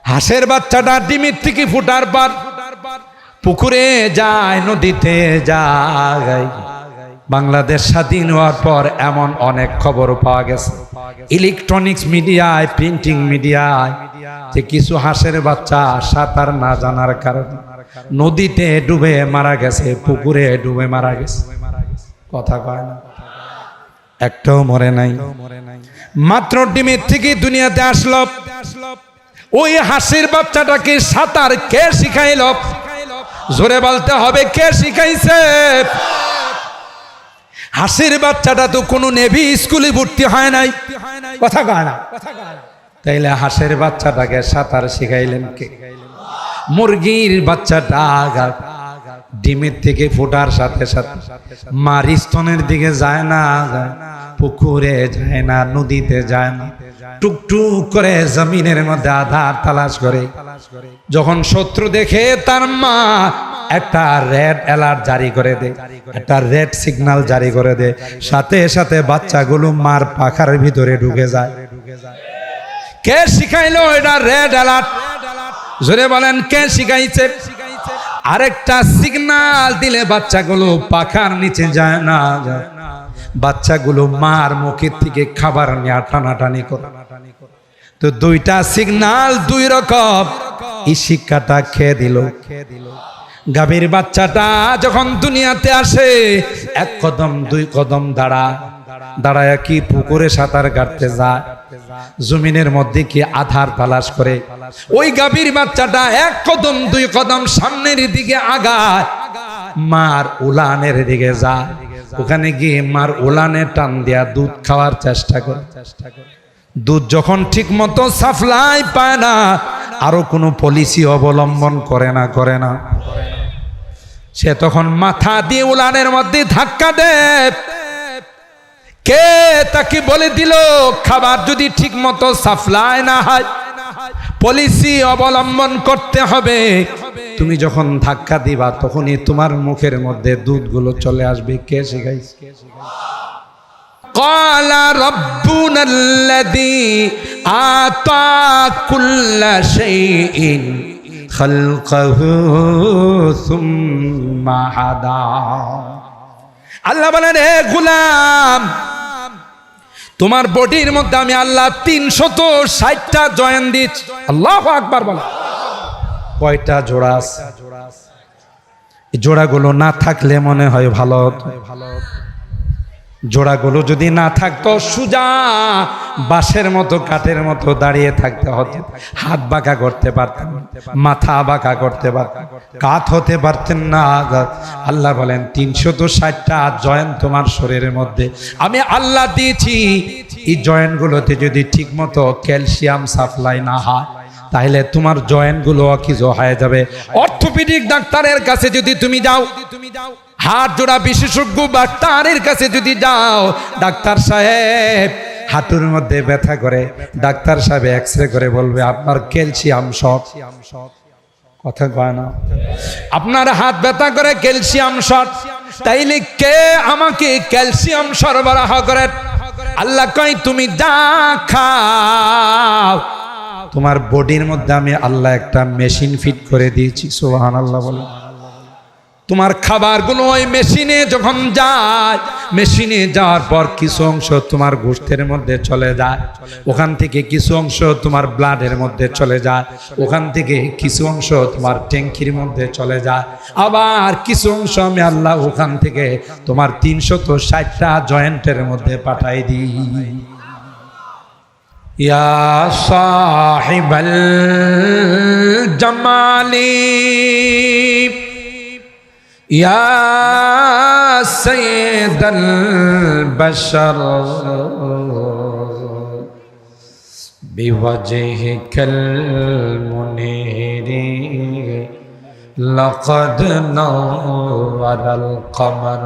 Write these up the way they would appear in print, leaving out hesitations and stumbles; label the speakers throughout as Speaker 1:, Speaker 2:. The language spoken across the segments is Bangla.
Speaker 1: হাঁসের বাচ্চাটা ডিমের থেকে ফুটার পর পুকুরে যায়, নদীতে যায়। বাংলাদেশ স্বাধীন হওয়ার পর এমন অনেক খবর পাওয়া গেছে ইলেকট্রনিক্স মিডিয়ায়, প্রিন্টিং মিডিয়ায়, যে কিছু হাঁসের বাচ্চা সাঁতার না জানার কারণে নদীতে ডুবে মারা গেছে, পুকুরে ডুবে মারা গেছে। কথা কয় না, একটাও মরে নাই। মাত্র ডিমের থেকে দুনিয়াতে আসলো। ওই হাঁসের বাচ্চাটাকে সাঁতার কে শিখাইল? জোরে বলতে হবে, কে শিখাইছে? হাঁসের বাচ্চাটা তো কোনো নেভি স্কুলে ভর্তি হয় নাই। কথা কয় না, তাইলে হাঁসের বাচ্চাটাকে সাঁতার শিখাইলেন কে? মুরগির বাচ্চাটা ডিমের থেকে ফোটার সাথে সাথে মার স্তনের দিকে যায় না, পুকুরে যায় না, নদীতে যায় না, টুকটুক করে জমিনের মধ্যে আধার তালাশ করে। যখন শত্রু দেখে তার মা একটা রেড অ্যালার্ট জারি করে দেয়, একটা রেড সিগন্যাল জারি করে দেয়, সাথে সাথে বাচ্চাগুলো মার পাখার ভিতরে ঢুকে যায়। কে শিখাইলো এটা রেড অ্যালার্ট? জোরে বলেন, কে শিখাইছে? আরেকটা সিগন্যাল দিলে বাচ্চাগুলো পাখার নিচে যায় না, বাচ্চাগুলো মার মুখের থেকে খাবার নিয়ে টানাটানি করে। তো দুইটা সিগন্যাল দুই রকম। এই শিক্ষাটা খেয়ে দিল। গাভীর বাচ্চাটা যখন দুনিয়াতে আসে, এক কদম দুই কদম দাঁড়ায় কি পুকুরে সাঁতার কাটতে যায়, জমিনের মধ্যে কি আধার তালাশ করে। ওই গাভীর বাচ্চাটা এক কদম দুই কদম সামনের দিকে আগায়, মার উলানের দিকে যায়। ওখানে গিয়ে মার উলানে টান দিয়া দুধ খাওয়ার চেষ্টা করে। দুধ যখন ঠিক মতো সাপ্লাই পায় না, আরো কোনো পলিসি অবলম্বন করে না, সে তখন মাথা দিয়ে উলানের মধ্যে ধাক্কা দেয়। কে তাকে বলে দিল খাবার যদি ঠিক মতো সাপ্লাই না হয়, পলিসি অবলম্বন করতে হবে। তুমি যখন ধাক্কা দিবা তখনই তোমার মুখের মধ্যে দুধগুলো চলে আসবে। কে শিখাইছে? ক্বালা রাব্বুনাল্লাযী আতা কুল্লা শাইইন খালকাহু সুম্মা হাদা। আল্লাহ বলেন, হে গোলাম, তোমার বডির মধ্যে আমি আল্লাহ 360টা জয়েন্ট দিচ্ছি। আল্লাহু আকবার বলে। কয়টা জোড়া আছে? জোড়াগুলো না থাকলে মনে হয় ভালো হতো। জোড়াগুলো যদি না থাকতো সুজা বাঁশের মতো, কাঠের মতো দাঁড়িয়ে থাকতে হতো। হাত বাঁকা করতে পারতেন, মাথা বাঁকা করতে পারতেন, কাত হতে পারতেন না। আল্লাহ বলেন 360টা জয়েন্ট তোমার শরীরের মধ্যে আমি আল্লাহ দিয়েছি। এই জয়েন্টগুলোতে যদি ঠিক মতো ক্যালসিয়াম সাপ্লাই না হয়, তাহলে তোমার জয়েন্টগুলো অকেজ হয়ে যাবে। অর্থোপেডিক ডাক্তারের কাছে যদি তুমি যাও, হাত জোড়া বিশেষজ্ঞ ডাক্তারের কাছে যদি যাও, ডাক্তার সাহেব হাঁটুর মধ্যে ব্যথা করে, ডাক্তার সাহেব এক্সরে করে বলবে আপনার ক্যালসিয়াম শর্ট। কথা কয় না? আপনার হাত ব্যথা করে, ক্যালসিয়াম শর্ট। তাইলে কে আমাকে ক্যালসিয়াম সরবরাহ করে? আল্লাহ কয় তুমি যা খাও, তোমার বডির মধ্যে আমি আল্লাহ একটা মেশিন ফিট করে দিয়েছি। সুবহানাল্লাহ বলে। তোমার খাবারগুলো ওই মেশিনে যখন যায়, মেশিনে যাওয়ার পর কিছু অংশ তোমার গোশতের মধ্যে চলে যায়, ওখান থেকে কিছু অংশ তোমার ব্লাডের মধ্যে চলে যায়, ওখান থেকে কিছু অংশ তোমার ট্যাঙ্কির মধ্যে চলে যায়, আবার কিছু অংশ আমি আল্লাহ ওখান থেকে তোমার 360টা জয়েন্টের মধ্যে পাঠাই দিই। ইয়া সাহিবাল জামালি ইয়া সাইয়্যিদাল বাশার বিওয়াজহিকাল মুনিরি লাকাদ নাওয়ারাল কমর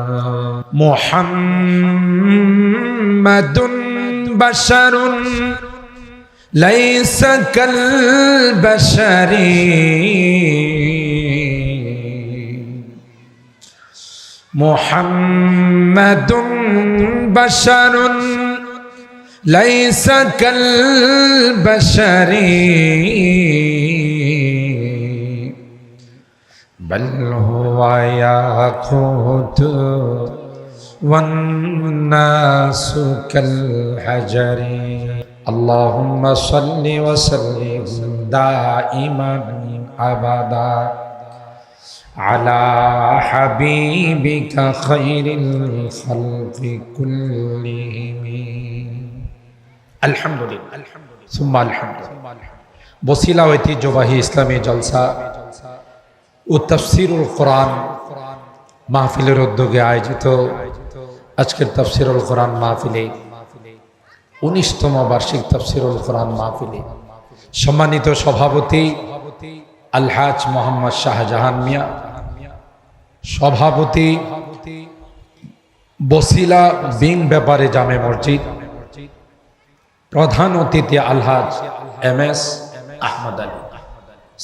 Speaker 1: মুহাম্মাদুন বাশারুন লাইসা কাল বাশারি মুহাম্মাদুন বাশারুন লাইসা কাল বাশারি بل هو ياقوت والناس كالحجر اللهم صل وسلم دائما أبدا على حبيبك خير الخلق كلهم الحمد لله ثم الحمد বসিলা ঐতিহ্যবাহী ইসলামী জলসা ও তাফসীরুল কোরআন মাহফিলের উদ্যোগে আয়োজিত আজকের তাফসীরুল কোরআন মাহফিলে 19তম বার্ষিক তাফসীরুল কোরআন মাহফিলে সম্মানিত সভাপতি আলহাজ মোহাম্মদ শাহজাহান মিয়া, সভাপতি বসিলা বিং ব্যাপারে জামে মসজিদ, প্রধান অতিথি আলহাজ MS আহমদ আলী,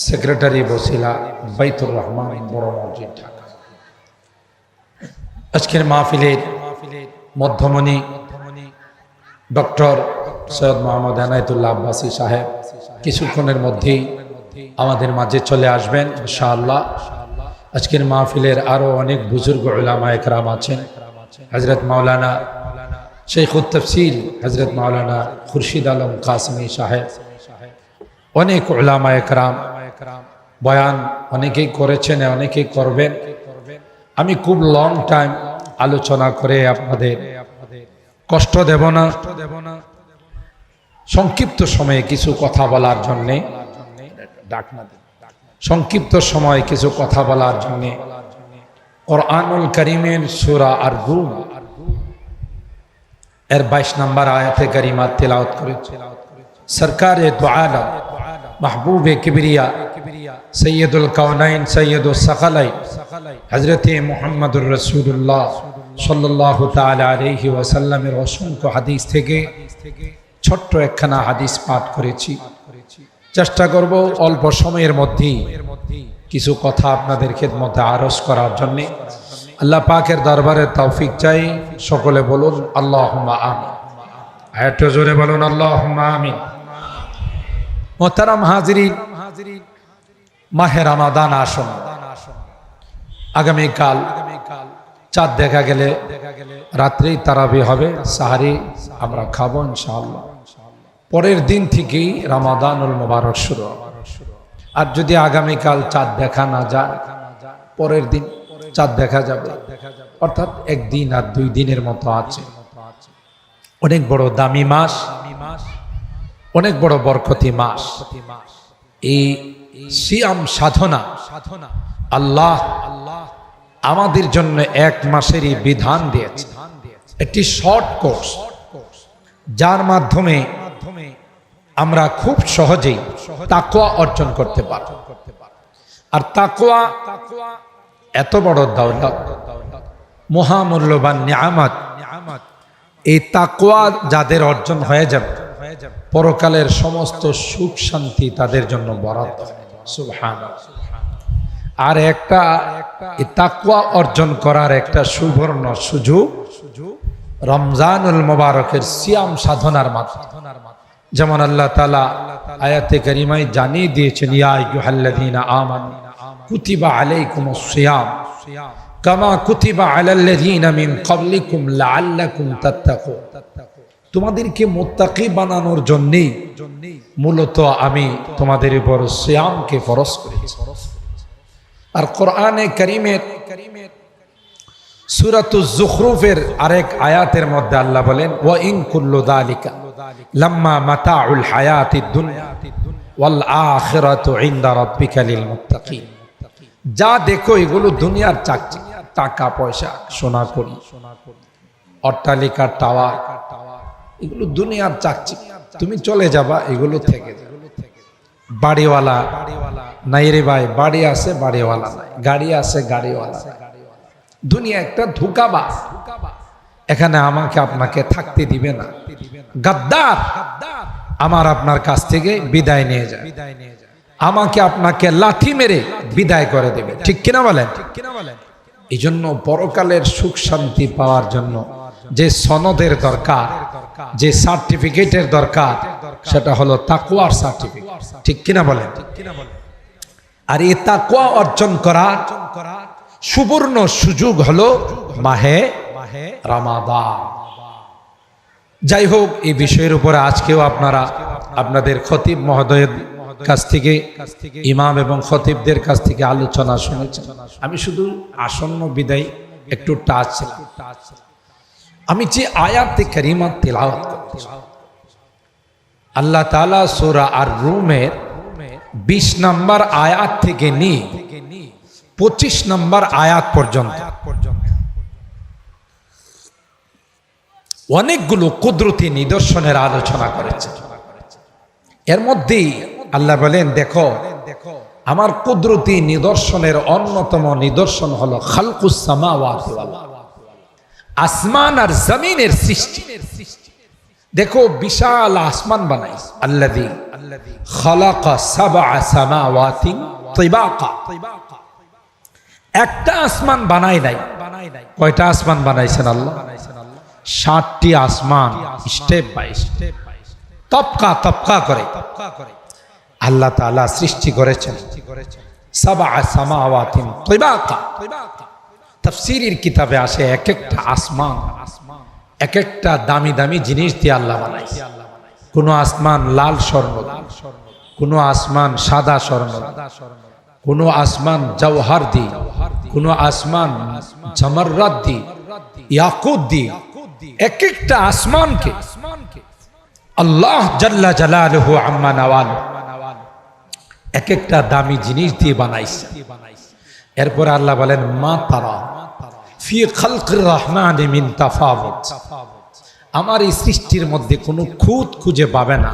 Speaker 1: সেক্রেটারি বসিলা বাইতুর রহমান বড় মসজিদ ঢাকা। আজকের মাহফিলের মধ্যমণি ডক্টর সৈয়দ মোহাম্মদ এনায়েতুল্লাহ আব্বাসী সাহেব কিছুক্ষণের মধ্যেই আমাদের মাঝে চলে আসবেন ইনশাআল্লাহ। আজকের মাহফিলের আরো অনেক বুজুর্গ উলামা একরাম আছেন। হযরত মাওলানা শেখুত তাফসীর হযরত মাওলানা খুরশিদ আলম কাসমি সাহেব, অনেক উলামা একরাম বয়ান অনেকেই করেছেন, অনেকেই করবেন। আমি খুব লং টাইম আলোচনা করে আপনাদের কষ্ট দেব না, সংক্ষিপ্ত সময়ে কিছু কথা বলার জন্যে কুরআনুল কারীমের সূরা আর-রূম এর 22 নম্বর আয়াতে কারিমা তেলাওয়াত করেছি। সরকারে দু আলম মাহবুবে কিবরিয়া সৈয়দুল কাওনাইন সৈয়দুস সাকালাইন হযরতে মুহাম্মদুর রাসূলুল্লাহ সাল্লাল্লাহু তাআলা আলাইহি ওয়াসাল্লামের অসংখ্য হাদিস থেকে ছোট্ট একখানা হাদিস পাঠ করেছি। চেষ্টা করব অল্প সময়ের মধ্যেই কিছু কথা আপনাদের খেদমতে আরজ করার জন্য। আল্লাহ পাকের দরবারে তৌফিক চাই। সকলে বলুন আল্লাহুম্মা আমিন। আরেকটু জোরে বলুন আল্লাহুম্মা আমিন। মোহতারাম হাজিরিন, মাহে রমাদান আসন্ন। আগামীকাল চাঁদ দেখা গেলে রাত্রেই তারাবি হবে, সাহারি আমরা খাবো ইনশাআল্লাহ। পরের দিন থেকেই রমাদানুল মুবারক শুরু হবে। আর যদি আগামীকাল চাঁদ দেখা না যায়, পরের দিন চাঁদ দেখা যাবে, অর্থাৎ একদিন আর 2 দিনের মতো আছে। অনেক বড় দামি মাস, অনেক বড় বরকতি মাস। এই সিয়াম সাধনা আল্লাহ আমাদের জন্য 1 মাসেরই বিধান দিয়েছে, একটি শর্ট কোর্স, যার মাধ্যমে আমরা খুব সহজেই তাকওয়া অর্জন করতে পারব। আর তাকওয়া এত বড় দৌলত, মহামূল্যবান নিয়ামত। এই তাকওয়া যাদের অর্জন হয়ে যাবে, পরকালের সমস্ত সুখ শান্তি তাদের জন্য বরাদ্দ। সুবহানাল্লাহ। আর একটা এই তাকওয়া অর্জন করার একটা সুবর্ণ সুযোগ রমজানুল মুবারকের সিয়াম সাধনার মাধ্যমে। যেমন আল্লাহ তাআলা আয়াতে কারিমায় জানিয়ে দিয়েছেন, ইয়া আইয়ুহাল্লাযীনা আমানু কুতিবা আলাইকুমুস সিয়াম কামা কুতিবা আলাল্লাযীনা মিন ক্বাবলিকুম লাআল্লাকুম তাত্তাকুন। তোমাদেরকে মুত্তাকি বানানোর জন্যই মূলত আমি তোমাদের উপর সিয়ামকে ফরজ করেছি। আর কোরআনে কারীমের সূরাতুজ যুখরুফের আরেক আয়াতের মধ্যে আল্লাহ বলেন, ওয়া ইন কুল্লু যালিকা লাম্মা মাতাউল হায়াতিদ দুনিয়া ওয়াল আখিরাতু ইনদা রাব্বিকা লিল মুত্তাকিন। যা দেখো এগুলো দুনিয়ার চাকরি, টাকা পয়সা, সোনা কড়ি, অট্টালিকা, টাওয়ার, এগুলো দুনিয়ার চাকরি। তুমি চলে যাবা, এগুলো থেকে বাড়িওয়ালা নাই রে ভাই, বাড়ি আছে বাড়িওয়ালা নাই, গাড়ি আছে গাড়িওয়ালা নাই। দুনিয়া একটা ধোঁকাবাজ, এখানে আমাকে আপনাকে থাকতে দিবে না। গাদ্দার আমার আপনার কাছ থেকে বিদায় নিয়ে যায়, আমাকে আপনাকে লাথি মেরে বিদায় করে দেবে। ঠিক কিনা বলেন? এই জন্য পরকালের সুখ শান্তি পাওয়ার জন্য যে সনদের দরকার, যে সার্টিফিকেটের দরকার, সেটা হলো তাকওয়ার সার্টিফিকেট। ঠিক কিনা বলেন? আর এই তাকওয়া অর্জন করার সুবর্ণ সুযোগ হলো মাহে রমাদান। যাই হোক, এই বিষয়ের উপরে আজকেও আপনারা আপনাদের খতিব মহোদয়ের কাছ থেকে, ইমাম এবং খতিবদের কাছ থেকে আলোচনা শুনেছেন। আমি শুধু আসন্ন বিদায় একটু টাচ ছিলাম। আমি যে আয়াতে কারিমা তিলাওয়াত করছি, আল্লাহ তাআলা সূরা আর রুমের 20 নম্বর আয়াত থেকে নিয়ে 25 নম্বর আয়াত পর্যন্ত অনেকগুলো কুদরতি নিদর্শনের আলোচনা করেছে। এর মধ্যেই আল্লাহ বলেন, দেখো আমার কুদরতি নিদর্শনের অন্যতম নিদর্শন হলো খালকুস সামাওয়াতি ওয়াল আরদ, আসমান আর জমিনের সৃষ্টি। দেখো বিশাল আসমান বানাইছে, আল্লাযী খালাকা সাবআ সামাওয়াতি তিবাকা। একটা আসমান বানাই নাই, কয়টা আসমান বানাইছেন আল্লাহ? 7টি আসমান স্টেপ বাই স্টেপ, তবকা তবকা করে আল্লাহ তাআলা সৃষ্টি করেছেন। সাবআ সামাওয়াতি তিবাকা। তাফসীরের কিতাবে আসে এক একটা আসমান এক একটা দামি দামি জিনিস দিয়ে আল্লাহ বানাইছে। কোন আসমান লাল স্বর্ণ, কোন আসমান সাদা স্বর্ণ, কোন আসমান জওহর দি, কোন আসমান জমররাত দি, ইয়াকুত দি। এক একটা আসমানকে আল্লাহ জাল্লা জালালুহু আম্মা নাওয়ালু এক একটা দামি জিনিস দিয়ে বানাইছে। এরপর আল্লাহ বলেন, মা তারা ফি খালকির রহমানি মিন তাফাউত। আমার এই সৃষ্টির মধ্যে কোনো খুঁত খুঁজে পাবে না,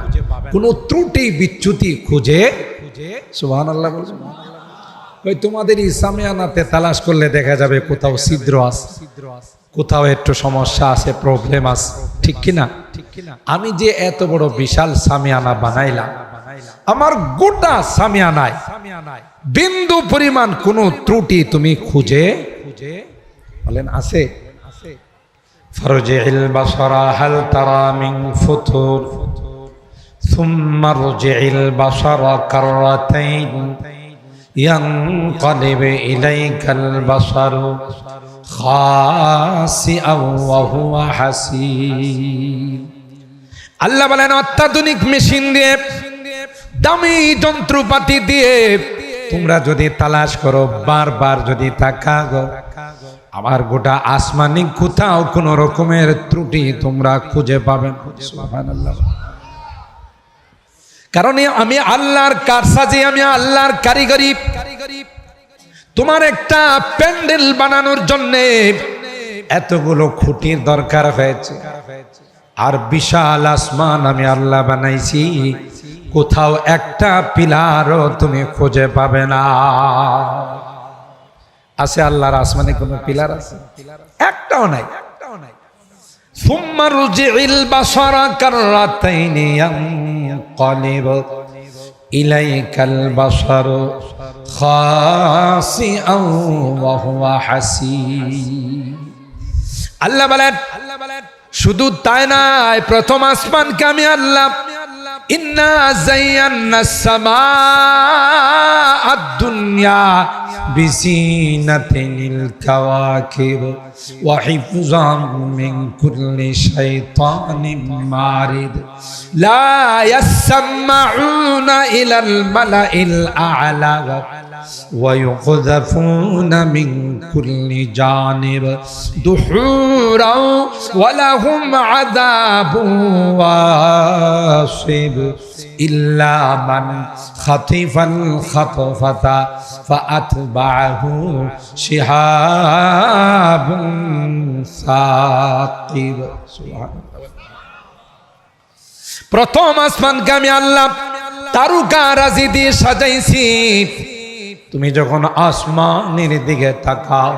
Speaker 1: কোনো ত্রুটি বিচ্যুতি খুঁজে। সুবহানাল্লাহ বলছেন। ওই তোমাদের ইসামিয়ানাতে তালাশ করলে দেখা যাবে কোথাও ছিদ্র আছে, কোথাও একটু সমস্যা আছে, প্রবলেম আছে, ঠিক কিনা? আমি যে এত বড় বিশাল সামিয়ানা বানাইলাম, আমার গোটা সামিয়ানায় বিন্দু পরিমাণ কোনো ত্রুটি তুমি খুঁজে বলেন আছে? ফারজিল বাসারা হাল তারা মিন ফুতুর সুম্মা রজিল বাসারা কাররাতাইন ইয়ানকালিব ইলাইকাল বাসারু খাসিআন ওয়া হুয়া হাসিব। আল্লাহ বলেন, অত্যাধুনিক মেশিন দিয়ে, দামি যন্ত্রপাতি দিয়ে তোমরা যদি তালাশ করো, বারবার যদি তাকাও, আমার গোটা আসমানি কোথাও কোন রকমের ত্রুটি তোমরা খুঁজে পাবেন। সুবহানাল্লাহ। কারণ আমি আল্লাহর কারসাজি, আমি আল্লাহর কারিগরি। তোমার একটা প্যান্ডেল বানানোর জন্য এতগুলো খুঁটির দরকার হয়েছে, আর বিশাল আসমান আমি আল্লাহ বানাইছি, কোথাও একটা পিলারও তুমি খুঁজে পাবে না। আছে আল্লাহর আসমানে কোনো পিলার আছে? একটাও নাই। সুম্মা রুজিল বাসারা কাররাতাইনি ইয়ানকালিব ইলাইকাল বাসারু খাসিআন ওয়া হুয়া হাসিব। আল্লাহ বলেন, শুধু তাই নয়, প্রথম আসমানকে আমি আল্লাহ ইন্না যায়্যানাস সামাআদ দুনিয়া বিজিনাতিল কাওয়াকিব ওয়া হিফযাম মিন কুল্লি শাইতানিন মারিদ লা ইয়াসমাউনা ইলাল মালাইল আ'লা ويقذفون من كل جانب دحورا ولهم عذاب واصب إلا من خطف الخطفة فأتبعه شهاب ثاقب. প্রথম আসমানকে আমি আল্লাহ তারকা রাজি দিয়ে সাজাইছি। তুমি যখন আসমানের দিকে তাকাও,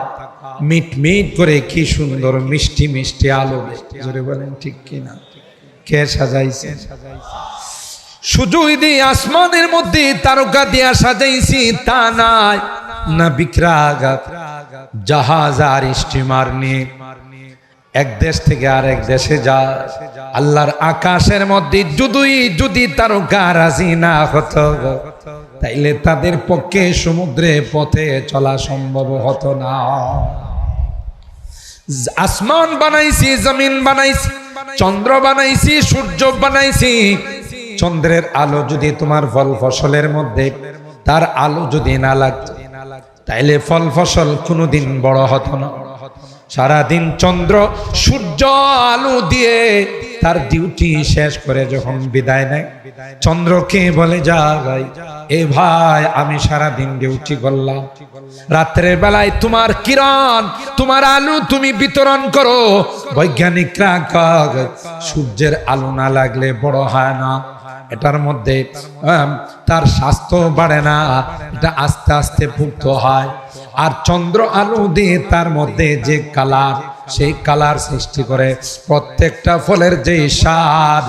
Speaker 1: মিট মিট করে কি সুন্দর মিষ্টি মিষ্টি আলো, জোরে বলেন ঠিক কিনা? কে সাজাইছে? শুধু এই আসমানের মধ্যে তারকা দিয়া সাজাইছি তা নাই, না বিক্রাগাত জাহাজ আর স্টিমার নিয়ে এক দেশ থেকে আরেক দেশে যায়। আল্লাহর আকাশের মধ্যে যদি তারকা রাজি না হতো, তাইলে তাদের পক্ষে সমুদ্রে পথে চলা সম্ভব হতো না। আসমান বানাইছি, জমিন বানাইছি, চন্দ্র বানাইছি, সূর্য বানাইছি। চন্দ্রের আলো যদি তোমার ফল ফসলের মধ্যে তার আলো যদি না লাগতো তাইলে ফল ফসল কোনোদিন বড় হতো না। সারাদিন চন্দ্র সূর্য আলো দিয়ে তার ডিউটি শেষ করে যখন বিদায় নেয়, চন্দ্রকে বলে, যা ভাই, এ ভাই আমি সারাদিন ডিউটি করলাম, রাত্রের বেলায় তোমার কিরণ, তোমার আলো তুমি বিতরণ করো। বৈজ্ঞানিকরা কয় সূর্যের আলো না লাগলে বড় হয় না, এটার মধ্যে তার স্বাস্থ্য বাড়ে না, এটা আস্তে আস্তে পুক্ত হয়। আর চন্দ্র আলো দিয়ে তার মধ্যে যে কালার, সেই কালার সৃষ্টি করে প্রত্যেকটা ফলের যে স্বাদ,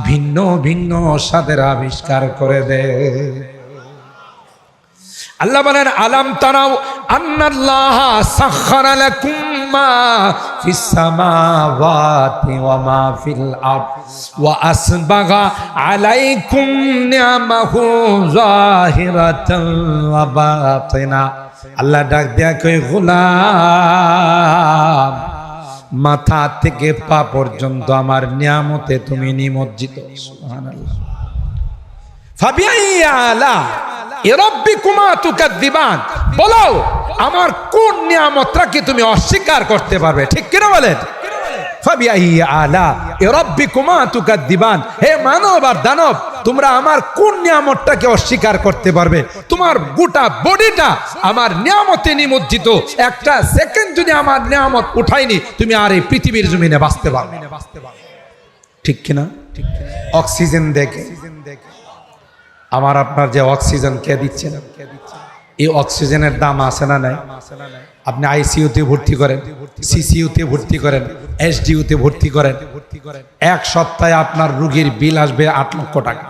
Speaker 1: ভিন্ন ভিন্ন স্বাদের আবিষ্কার করে দেয়। আল্লাহ বলেন, আলাম তারাও আন্নাল্লাহা সাখখারা লাকুম মা ফিস সামাওয়াতি ওয়া মা ফিল আরদ ওয়া আসবাগা আলাইকুম নি'মাহু যাহিরাতান ওয়া বাতিনা। আল্লাহ ডাক দেয়া কই, গোলাম, মাথা থেকে পা পর্যন্ত আমার নিয়ামতে তুমি নিমজ্জিত। সুবহানাল্লাহ। ফাবিআই আলা রাব্বিকুমা তুকাদ্দিবান, বলো আমার কোন নিয়ামতটাকে তুমি অস্বীকার করতে পারবে? ঠিক কিনা বলেন? ফাবিআই আলা রাব্বিকুমা তুকাদ্দিবান, হে মানব আর দানব, তোমরা আমার কোন নিয়ামতটাকে অস্বীকার করতে পারবে? তোমার গোটা বডিটা আমার নিয়ামতে নিমজ্জিত। একটা সেকেন্ড যদি আমার নিয়ামত উঠাইনি, তুমি আর এই পৃথিবীর জমিনে বাঁচতে পারবে না। ঠিক কিনা? অক্সিজেন দেখে আমার আপনার যে অক্সিজেন কে দিচ্ছেন, এই অক্সিজেনের দাম আছে না নাই? আপনি আইসিইউতে ভর্তি করেন, সিসিইউতে ভর্তি করেন, এসডিইউতে ভর্তি করেন, এক সপ্তাহে আপনার রোগীর বিল আসবে 8 লক্ষ টাকা।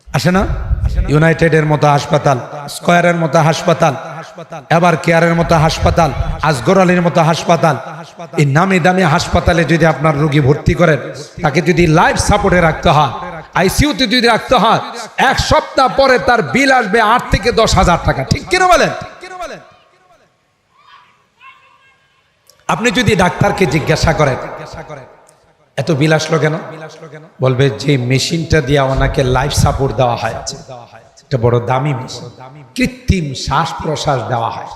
Speaker 1: আসে না? ইউনাইটেডের মতো হাসপাতাল, স্কয়ারের মতো হাসপাতাল, এবার কেয়ারের মতো হাসপাতাল, আসগর আলীর মতো হাসপাতাল, এই নামি দামি হাসপাতালে যদি আপনার রোগী ভর্তি করেন, তাকে যদি লাইফ সাপোর্টে রাখতে হয়, আইসিইউতে যদি রাখতে হয়, এক সপ্তাহ পরে তার বিল আসবে 8 থেকে 10,000 টাকা। ঠিক কিনা বলেন? আপনি যদি ডাক্তারকে জিজ্ঞাসা করেন এত বিল আসলো কেন, বলবে যে মেশিনটা দিয়ে ওনাকে লাইফ সাপোর্ট দেওয়া হয়, এটা বড় দামি মেশিন, কৃত্রিম শ্বাস প্রশ্বাস দেওয়া হয়।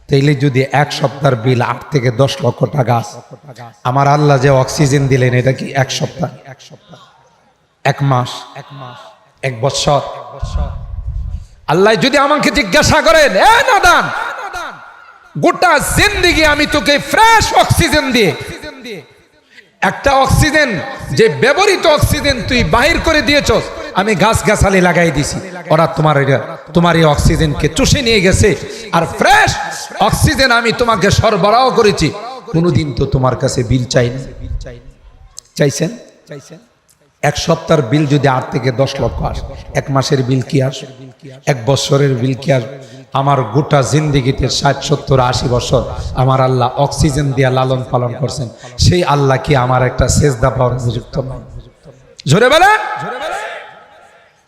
Speaker 1: তাইলে যদি এক সপ্তাহের বিল 8 থেকে 10 লক্ষ টাকা, আমার আল্লাহ যে অক্সিজেন দিলেন, এটা কি এক সপ্তাহ, এক মাস, এক বছর? আল্লাহ যদি আমাকে জিজ্ঞাসা করেন, এ নাদান, গোটা জিন্দেগি আমি তোকে ফ্রেশ অক্সিজেন দিয়ে, একটা অক্সিজেন যে ব্যবহৃত অক্সিজেন তুই বাহির করে দিয়েছস, আমি গাছ গাছালি লাগাই দিছি, ওরা তোমার এই অক্সিজেনকে চুষে নিয়ে গেছে, আর ফ্রেশ অক্সিজেন আমি তোমাকে সরবরাহ করেছি। কোনোদিন তো তোমার কাছে বিল চাইনি, চাইছেন? এক সপ্তাহের বিল যদি 8 থেকে 10 লক্ষ আসে, এক মাসের বিল কি আসে, এক বছরের বিল কি আসবে? আমার গোটা জিন্দেগিতে 60, 70, 80 বছর আমার আল্লাহ অক্সিজেন দিয়া লালন পালন করছেন, সেই আল্লাহ কি আমার একটা সেজদা পাওয়ার উপযুক্ত নয়? জোরে বলেন।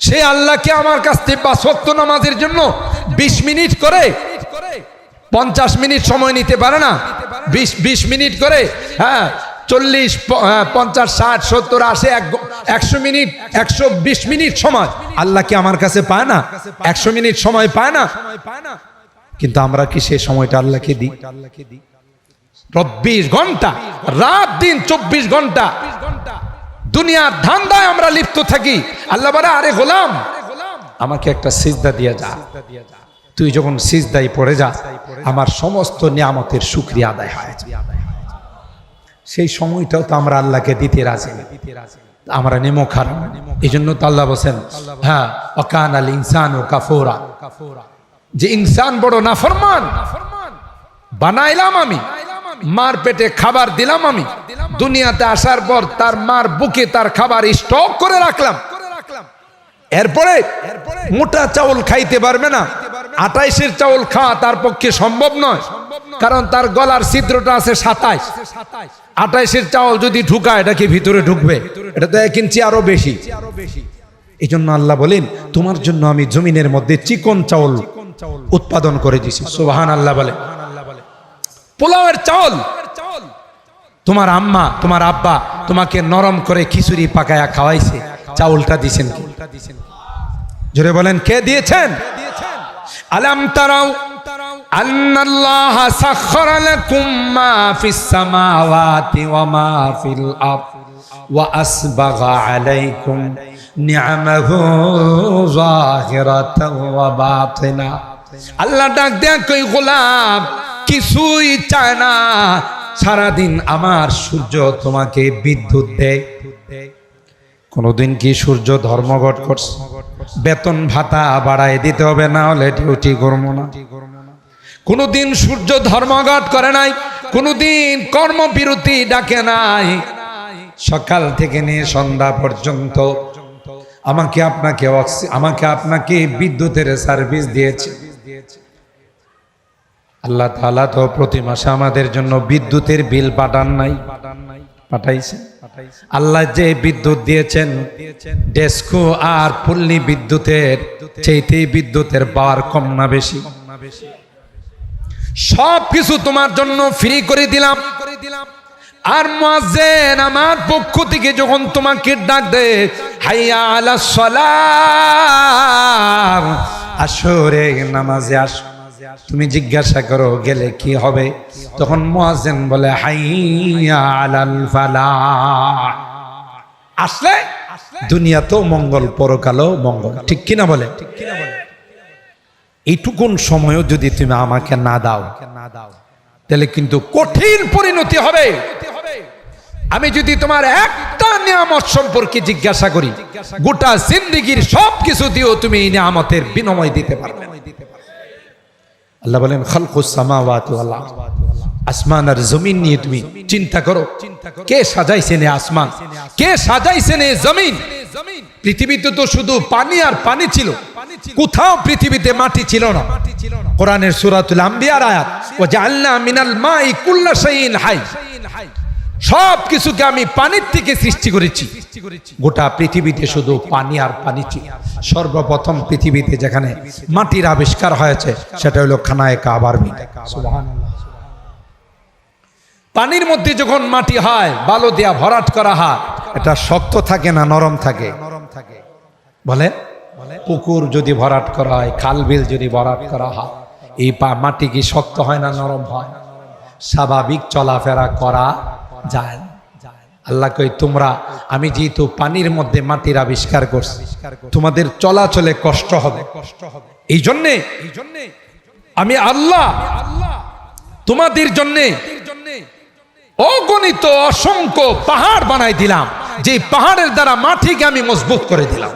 Speaker 1: সেই আল্লাহকে আমার কাছ থেকে 5 ওয়াক্ত নামাজের জন্য 20 মিনিট করে 50 মিনিট সময় নিতে পারে না? 20 মিনিট করে, হ্যাঁ, 40, 50, 60, 70, 80, 100 মিনিট, 120 মিনিট সময় আল্লাহ কি আমার কাছে পায় না? 100 মিনিট সময় পায় না? কিন্তু আমরা কি সেই সময়টা আল্লাহকে দিই? 24 ঘন্টা, রাত দিন 24 ঘন্টা দুনিয়ার ধান্দায় আমরা লিপ্ত থাকি। আল্লাহ বলে, আরে গোলাম, আমাকে একটা সিজদা দিয়ে যা। তুই যখন সিজদায় পড়ে যা, আমার সমস্ত নিয়ামতের শুকরিয়া আদায় হয়। সেই সময়টাও তো আমরা আল্লাহকে দিতে রাজি, আমরা নেমো খারাপ। এই জন্য তো আল্লাহ বলেন, হ্যাঁ, ওয়াকানা আল ইনসানু কাফুরা, যে ইনসান বড় নাফরমান। বানাইলাম আমি, মার পেটে খাবার দিলাম আমি, দুনিয়াতে আসার পর তার মার বুকে তার খাবার স্টক করে রাখলাম, এরপরে মোটা চাউল খাইতে পারবে না, 28-এর চাউল খাওয়া তার পক্ষে সম্ভব নয়, কারণ তার গলার ছিদ্রটা আছে 27। 28-এর চাউল যদি ঢুকায়, এটা কি ভিতরে ঢুকবে? এটা তো 1 ইঞ্চি আরো বেশি। এই জন্য আল্লাহ বলেন তোমার জন্য আমি জমিনের মধ্যে চিকন চাউল উৎপাদন করে দিছি। সুবহানাল্লাহ বলে। পোলাওয়ের চাউল, তোমার আম্মা তোমার আব্বা তোমাকে নরম করে খিচুড়ি পাকায়া খাওয়াইছে, চাউলটা দিছেন কি? জোরে বলেন কে দিয়েছেন? আলাম তারাও আন্নাল্লাহ সাখখারা লাকুম মা ফিস সামাওয়াতি ওয়া মা ফিল আরদ ওয়া আসবাগা আলাইকুম নি'আমাহু যাহিরাতাও ওয়া বাতিনা। আল্লাহ ডাক দেয়া কই গোলাম কিছুই চায় না, সারাদিন আমার সূর্য তোমাকে বিদ্যুৎ দেয়। কোনদিন কি সূর্য ধর্মঘট করছে? বেতন ভাতা বাড়ায় দিতে হবে, না হলে ডিউটি করবো না। কোনদিন সূর্য ধর্মঘট করে নাই, কোনদিন কর্মবিরতি ডাকে নাই। সকাল থেকে নিয়ে সন্ধ্যা পর্যন্ত আমাকে আপনাকে বিদ্যুতের সার্ভিস দিয়েছে। আল্লাহ তাআলা তো প্রতি মাসে আমাদের জন্য বিদ্যুতের বিল পাঠান নাই, পাঠাইছে। আল্লাহ যে বিদ্যুৎ দিয়েছেন ডেস্কো আর পল্লী বিদ্যুতের চাইতে বিদ্যুতের পাওয়ার কম না বেশি? সব কিছু তোমার জন্য ফ্রি করে দিলাম। আর মুয়াজ্জিন আমার পক্ষ থেকে যখন তোমাকে ডাক দেয় হাইয়া আলাস সালাহ, আসো রে নামাজে আসো, তুমি জিজ্ঞাসা করো গেলে কি হবে, তখন মুয়াজ্জিন বলে হাইয়া আলাল ফালাহ। আসলে দুনিয়াতেও মঙ্গল পরকালেও মঙ্গল, ঠিক কিনা বলে? এইটুকুন সময়ও যদি তুমি আমাকে না দাও তাহলে কিন্তু কঠিন পরিণতি হবে। আমি যদি তোমার একটা নিয়ামত সম্পর্কে জিজ্ঞাসা করি, গোটা জিন্দেগীর সব কিছু দিয়েও তুমি এই নিয়ামতের বিনিময় দিতে পারবে। আল্লাহ বলেন খালকুস সামাওয়াতি ওয়াল আরদ, আসমান আর জমিন নিয়ে তুমি চিন্তা করো। কে সাজাইছেন এই আসমান, কে সাজাইছেন এই জমিন? পৃথিবীতে তো শুধু পানি আর পানি ছিল, কোথাও পৃথিবীতে মাটি ছিল না। কোরআনের সূরাতুল আম্বিয়ার আয়াত ওয়া জাআলনা মিনাল মাই কুল্লা শাইইন হাই, সব কিছুকে আমি পানির থেকে সৃষ্টি করেছি। গোটা পৃথিবীতে শুধু পানি আর পানি ছিল। সর্বপ্রথম পৃথিবীতে যেখানে মাটির আবিষ্কার হয়েছে সেটা হলো খানায়ে কাবার ভিতরে। সুবহানাল্লাহ। পানির মধ্যে যখন মাটি হয়, বালু দিয়া ভরাট করা হয়, এটা শক্ত থাকে না নরম থাকে? বলে পুকুর যদি ভরাট করা হয়, খাল বিল যদি ভরাট করা হয়, এই মাটি কি শক্ত হয় না নরম হয়? স্বাভাবিক চলাফেরা করা যায়। আল্লাহ কই তোমরা, আমি যেহেতু পানির মধ্যে মাটির আবিষ্কার করছি, তোমাদের চলাচলে কষ্ট হবে। এই জন্যে আমি আল্লাহ তোমাদের জন্যে অগণিত অসংখ্য পাহাড় বানাই দিলাম, যে পাহাড়ের দ্বারা মাটিকে আমি মজবুত করে দিলাম।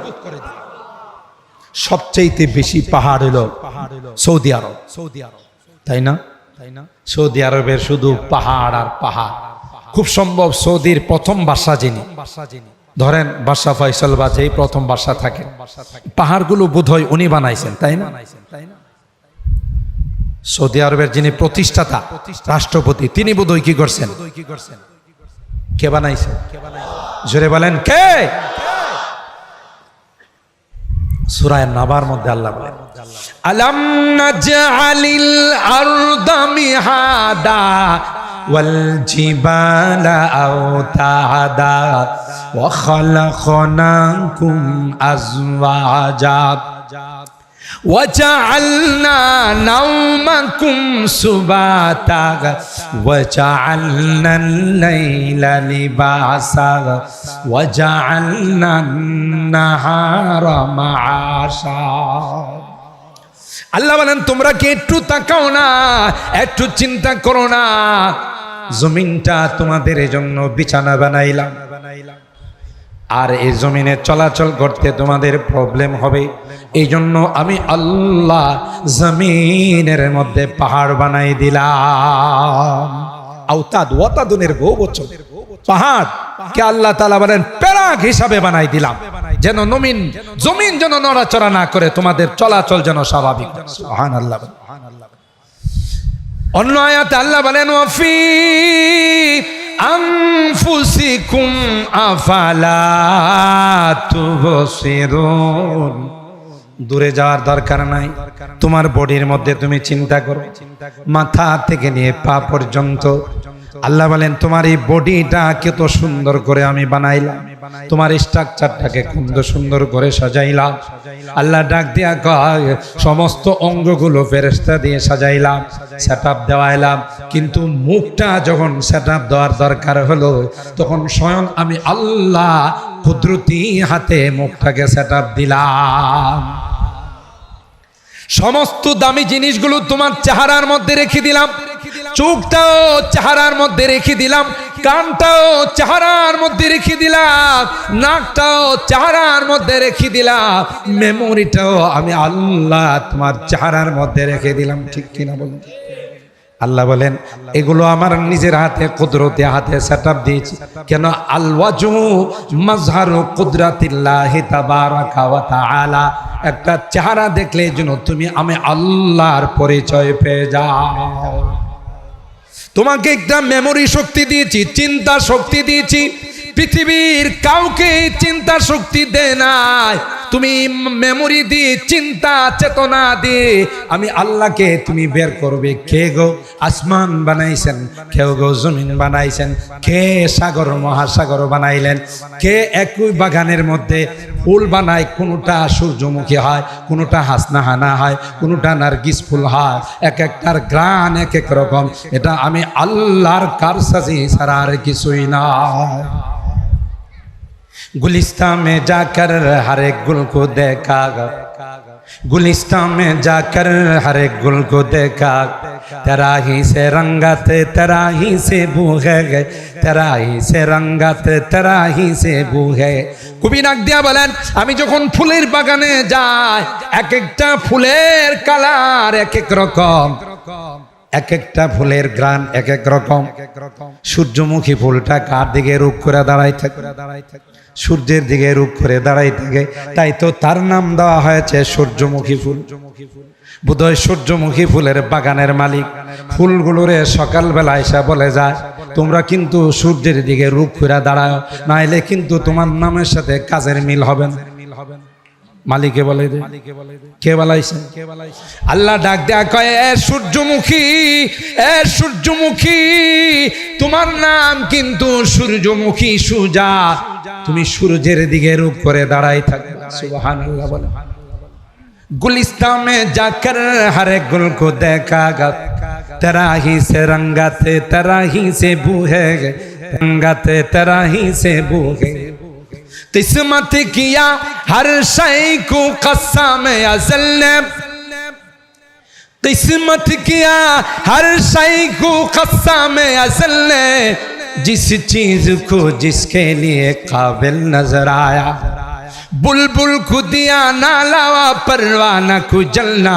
Speaker 1: সবচেয়ে বেশি পাহাড় হলো সৌদি আরব, তাই না? সৌদি আরবের শুধু পাহাড় আর পাহাড়। খুব সম্ভব সৌদির প্রথম বাদশা যিনি, ধরেন বাদশা ফয়সাল বা যেই প্রথম বাদশা থাকে, পাহাড়গুলো বোধহয় উনি বানাইছেন, তাই না? সৌদি আরবের যিনি প্রতিষ্ঠাতা রাষ্ট্রপতি, তিনি বোধহয় কি করছেন? কে বানাইছে? জোরে বলেন কে? সূরা নাবার মধ্যে আল্লাহ বলেন আলাম নাজআলিল আরদা মিহাদা ওয়াল জিবালা আওতাদা ওয়া খালাকনাকুম আজওয়াজা وجعلنا نومكم سباتا وجعلنا الليل لباسا وجعلنا النهار معاشا। আল্লাহ বলেন তোমরা কি একটু তাকাও না, একটু চিন্তা করো না? জমিনটা তোমাদের জন্য বিছানা বানাইলাম, আর এই জমিনে চলাচল করতে তোমাদের প্রবলেম হবে। এই জন্য আমি আল্লাহ জমিনের মধ্যে পাহাড় বানাই দিলাম। আওতাদ ওয়াতাদুনের বহুবচন, পাহাড় কে আল্লাহ তাআলা বলেন পেরাক হিসাবে বানাই দিলাম, যেন জমিন যেন নড়াচড়া না করে, তোমাদের চলাচল যেন স্বাভাবিক। সুবহানাল্লাহ। অন্য আয়াতে আল্লাহ বলেন ওয়াফি আনফুসিকুম আফালা তুবসিরুন। দূরে যাওয়ার দরকার নাই, তোমার বডির মধ্যে তুমি চিন্তা করো, মাথা থেকে নিয়ে পা পর্যন্ত। আল্লাহ বলেন তোমার এই বডিটা কত সুন্দর করে আমি বানাইলাম, তোমার স্ট্রাকচারটাকে কত সুন্দর করে সাজাইলাম। আল্লাহ ডাক দিয়া কয় সমস্ত অঙ্গগুলো ফেরেশতা দিয়ে সাজাইলাম, সেটআপ দেওয়াইলাম, কিন্তু মুখটা যখন সেটআপ দেওয়ার দরকার হলো তখন স্বয়ং আমি আল্লাহ কুদরতি হাতে মুখটাকে সেটআপ দিলাম। সমস্ত দামি জিনিসগুলো তোমার চেহারার মধ্যে রেখে দিলাম, চোখটাও চেহারার মধ্যে রেখে দিলাম, কানটাও চেহারার মধ্যে রেখে দিলাম, নাকটাও চেহারার মধ্যে রেখে দিলাম, মেমোরিটাও আমি আল্লাহ তোমার চেহারার মধ্যে রেখে দিলাম। ঠিক কিনা বলুন? আল্লাহ বলেন এগুলো আমার নিজের হাতে কুদরতে হাতে সেটআপ দিয়েছি। কেন? আল ওয়াজহু মাজহারু কুদরাতিল্লাহি তাবারাকা ওয়া তাআলা। একটা চেহারা দেখলে যেন তুমি আমি আল্লাহর পরিচয় পেয়ে যাও। তোমাকে একটা মেমোরি শক্তি দিয়েছি, চিন্তা শক্তি দিয়েছি, পৃথিবীর কাউকে চিন্তা শক্তি দেয় নাই। তুমি মেমোরি দিয়ে চিন্তা চেতনা দিয়ে আমি আল্লাহকে তুমি বের করবে। কে গো আসমান বানাইছেন, কেউ গো জমিন বানাইছেন, কে সাগর মহাসাগর বানাইলেন, কে একই বাগানের মধ্যে ফুল বানায়, কোনটা সূর্যমুখী হয়, কোনটা হাসনাহানা হয়, কোনটা নার্গিস ফুল হয়, এক একটার গ্রান এক এক রকম। এটা আমি আল্লাহর কারসাজি ছাড়া আর কিছুই না। गुलिस्तान में जाकर हर एक गुल को देखा, गुलिस्तान में जाकर हर एक गुल को देखा, तेरा ही से रंगत तेरा ही से बू है, तेरा ही से रंगत तेरा ही से बू है। কবি নাক দিয়া বলেন আমি যখন ফুলের বাগানে যাই, এক একটা ফুলের কালার এক এক রকম, এক একটা ফুলের গ্রান এক এক রকম। সূর্যমুখী ফুলটা কার দিকে রূপ করে দাঁড়াই থাকে? সূর্যের দিকে রূপ করে দাঁড়াই থাকে, তাই তো তার নাম দেওয়া হয়েছে সূর্যমুখী ফুল। বোধহয় সূর্যমুখী ফুলের বাগানের মালিক ফুলগুলোরে সকালবেলা এসে বলে যায় তোমরা কিন্তু সূর্যের দিকে রূপ করে দাঁড়াও, নাইলে কিন্তু তোমার নামের সাথে কাজের মিল হবে না। মালিকে বলে দে, কে বলাইছেন? আল্লাহ ডাক দেয়া কয় এ সূর্যমুখী, এ সূর্যমুখী, তোমার নাম কিন্তু সূর্যমুখী সুজা, তুমি সূর্যের দিকে রূপ করে দাঁড়াই থাকো। সুবহানাল্লাহ বলে गुलिस्तान में जाकर हर एक गुल को देखा, तेरा ही से रंगते तेरा ही से बू है, रंगते तेरा ही से बू है। किस्मत किया हर शय को कसम अज़ल ने, किस्मत किया हर शय को कसम अज़ल ने, जिस चीज को जिसके लिए काबिल नजर आया, बुलबुल को दिया नालावा परवाना को जलना,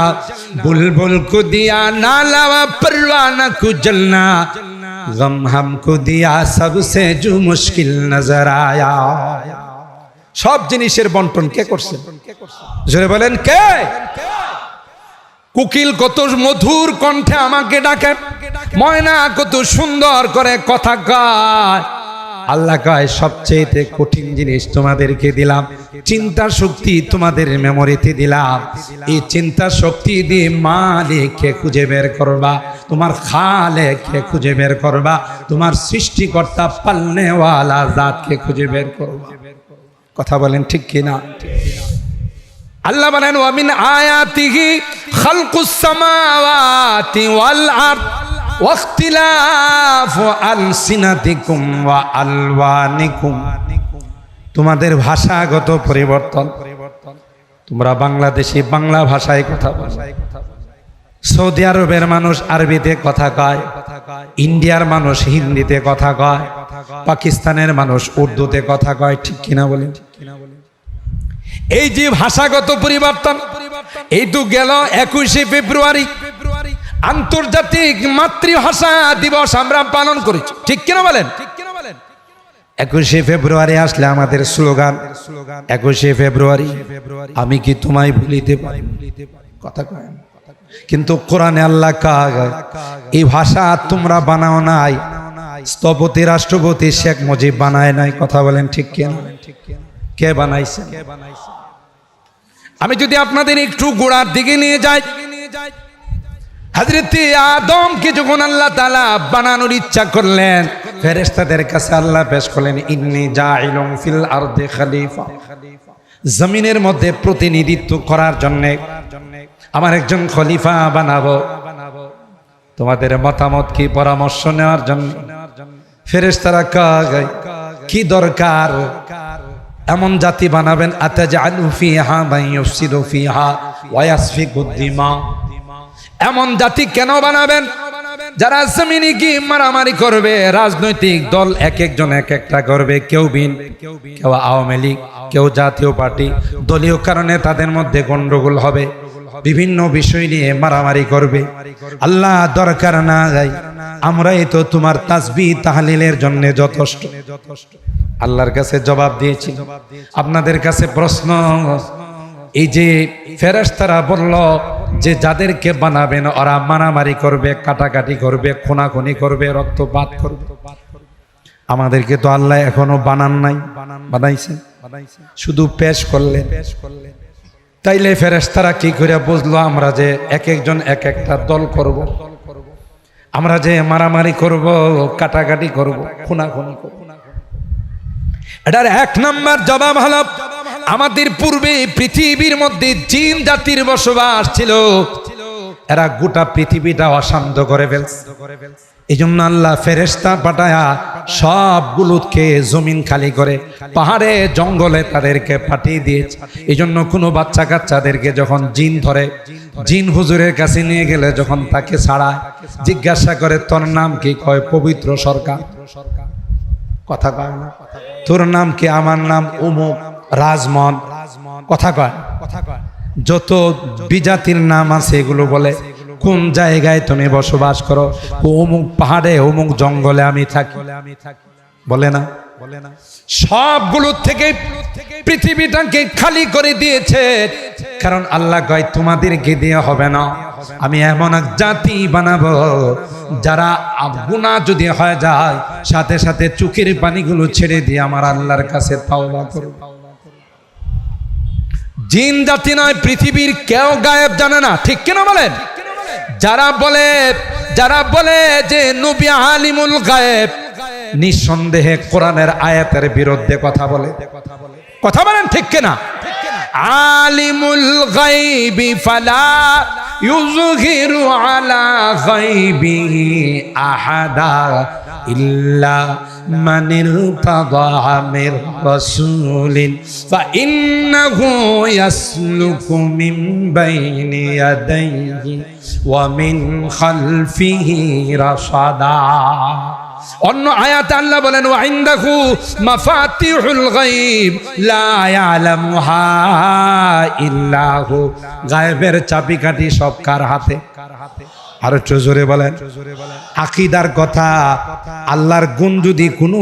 Speaker 1: बुलबुल को दिया नालावा परवाना को जलना, गम हमको दिया सबसे जो मुश्किल नजर आया। সব জিনিসের বন্টন কে করছে? জোরে বলেন কে? কোকিল কত মধুর কণ্ঠে আমাকে ডাকে, ময়না কত সুন্দর করে কথা কয়। আল্লাহ কয় সবচেয়ে কঠিন জিনিস তোমাদেরকে দিলাম, চিন্তা শক্তি তোমাদের মেমোরিতে দিলাম। এই চিন্তা শক্তি দিয়ে মালিককে খুঁজে বের করবা, তোমার খালেককে খুঁজে বের করবা, তোমার সৃষ্টিকর্তা পালনেওয়ালা জাতকে খুঁজে বের করবা। কথা বলেন ঠিক কিনা? আল্লাহ বলেন ওয়া মিন আয়াতিহি খালকুস সামাওয়াতি ওয়াল আরদ ওয়া ইখতিলাফু আলসিনাতিকুম ওয়া আলওয়ানিকুম। তোমাদের ভাষাগত পরিবর্তন, তোমরা বাংলাদেশি বাংলা ভাষায় কথা বলো, সৌদি আরবের মানুষ আরবিতে কথা কয়, ইন্ডিয়ার মানুষ হিন্দিতে কথা কয়, পাকিস্তানের মানুষ উর্দুতে কথা কয়। ঠিক কিনা বলেন? এই যে ভাষাগত পরিবর্তন, এই তো গেল 21শে ফেব্রুয়ারি আন্তর্জাতিক মাতৃভাষা দিবস আমরা পালন করেছি। ঠিক কিনা বলেন? 21শে ফেব্রুয়ারি আসলে আমাদের স্লোগান 21শে ফেব্রুয়ারি আমি কি তোমায় ভুলিতে পারি। কথা কয় কিন্তু কোরআনে আল্লাহ কয় এই ভাষা তোমরা বানাও নাই, স্থপতি রাষ্ট্রপতি শেখ মুজিব বানায় নাই। কথা বলেন ঠিক কিনা? কে বানাইছে? আমি যদি আপনাদের একটু গোড়ার দিকে নিয়ে যাই, হযরত আদমকে যখন আল্লাহ তাআলা বানানোর ইচ্ছা করলেন, ফেরেশতাদের কাছে আল্লাহ পেশ করলেন ইন্নী জাইলুন ফিল আরদি খলিফা, জমিনের মধ্যে প্রতিনিধিত্ব করার জন্য আমার একজন খলিফা বানাবো। তোমাদের মতামত কি, পরামর্শ নেওয়ার জন্য। ফেরেশতারা কয় কি দরকার? এমন জাতি বানাবেন আতাজআলু ফিহা মান ইউফসিদু ফিহা ওয়া ইয়াসফিকু দিমা, এমন জাতি কেন বানাবেন যারা জমিনে কি মারামারি করবে, রাজনৈতিক দল এক একজন এক একটা করবে, কেউ বিএনপি, কেউ আওয়ামী লীগ, কেউ জাতীয় পার্টি, দলীয় কারণে তাদের মধ্যে গন্ডগোল হবে, বিভিন্ন বিষয় নিয়ে মারামারি করবে। আল্লাহ দরকার না গাই, আমরাই তো তোমার তাসবিহ তাহলিলের জন্য যথেষ্ট। আল্লাহর কাছে জবাব দিয়েছি। আপনাদের কাছে প্রশ্ন, এই যে ফেরেশতারা বলল যে যাদেরকে বানাবেন ওরা মারামারি করবে, কাটাকাটি করবে, খুনাখুনি করবে, রক্তপাত করবে, আমাদেরকে তো আল্লাহ এখনো বানান নাই, বানাইছেন শুধু পেশ করলেন। তাইলে ফেরেশতারা কি করে বুঝলো আমরা যে এক একজন এক একটা দল করব, আমরা যে মারামারি করব, কাটাকাটি করব, খুনাখুনি করব? এটার এক নাম্বার জবাব হলো আমাদের পূর্বে পৃথিবীর মধ্যে জিন জাতির বসবাস ছিল, এরা গোটা পৃথিবীটা অশান্ত করে ফেলছে। এই জন্য আল্লাহ ফেরেশতা পাঠায়া সবগুলোকে জমিন খালি করে পাহাড়ে জঙ্গলে তাদেরকে পাঠিয়ে দিয়েছে। এই জন্য কোনো বাচ্চা কাচ্চাদেরকে যখন জিন ধরে, জিন হুজুরের কাছে নিয়ে গেলে যখন তাকে ছাড়ায়, জিজ্ঞাসা করে তোর নাম কি? কয় পবিত্র সরকার। কথা কয় না? তোর নাম কি? আমার নাম অমুক রাজমন। কথা কয়? যত বিজাতির নাম আছে এগুলো বলে। কোন জায়গায় তুমি বসবাস করো? অমুক পাহাড়ে, অমুক জঙ্গলে আমি থাকি, বলে না? সবগুলো থেকে পৃথিবীটাকে খালি করে দিয়েছে, কারণ আল্লাহ কয় তোমাদেরকে দিয়ে হবে না, আমি এমন এক জাতি বানাবো যারা গুনাহ যদি হয়ে যায় সাথে সাথে চোখের পানিগুলো ছেড়ে দিয়ে আমার আল্লাহর কাছে তাওবা করবে। জিন জাতি নয়, পৃথিবীর কেউ গায়েব জানে না, ঠিক কিনা বলেন? যারা বলে যে নবী আলিমুল গায়েব, নিঃসন্দেহে কোরআনের আয়াতের বিরুদ্ধে কথা বলে। কথা বলেন ঠিক কিনা? আলিমুল গায়বি ফালা ইউযহিরু আলা গায়বিহি আহাদা ইল্লা মান ইরতাদা মির রাসূলিন ফাইন্নাহু ইয়াসলুকু মিন বাইনি ইয়াদাইহি ওয়া মিন খালফিহি রাসাদা। অন্য আয়াতে আল্লাহ বলেন ওয়া ইনদাহু মাফাতিহুল গায়ব লা ইয়ালামুহা ইল্লা হু, গায়েবের চাবিকাঠি সব কার হাতে? আর জোরে বলেন। আকীদার কথা, আল্লাহর গুণ যদি কোনো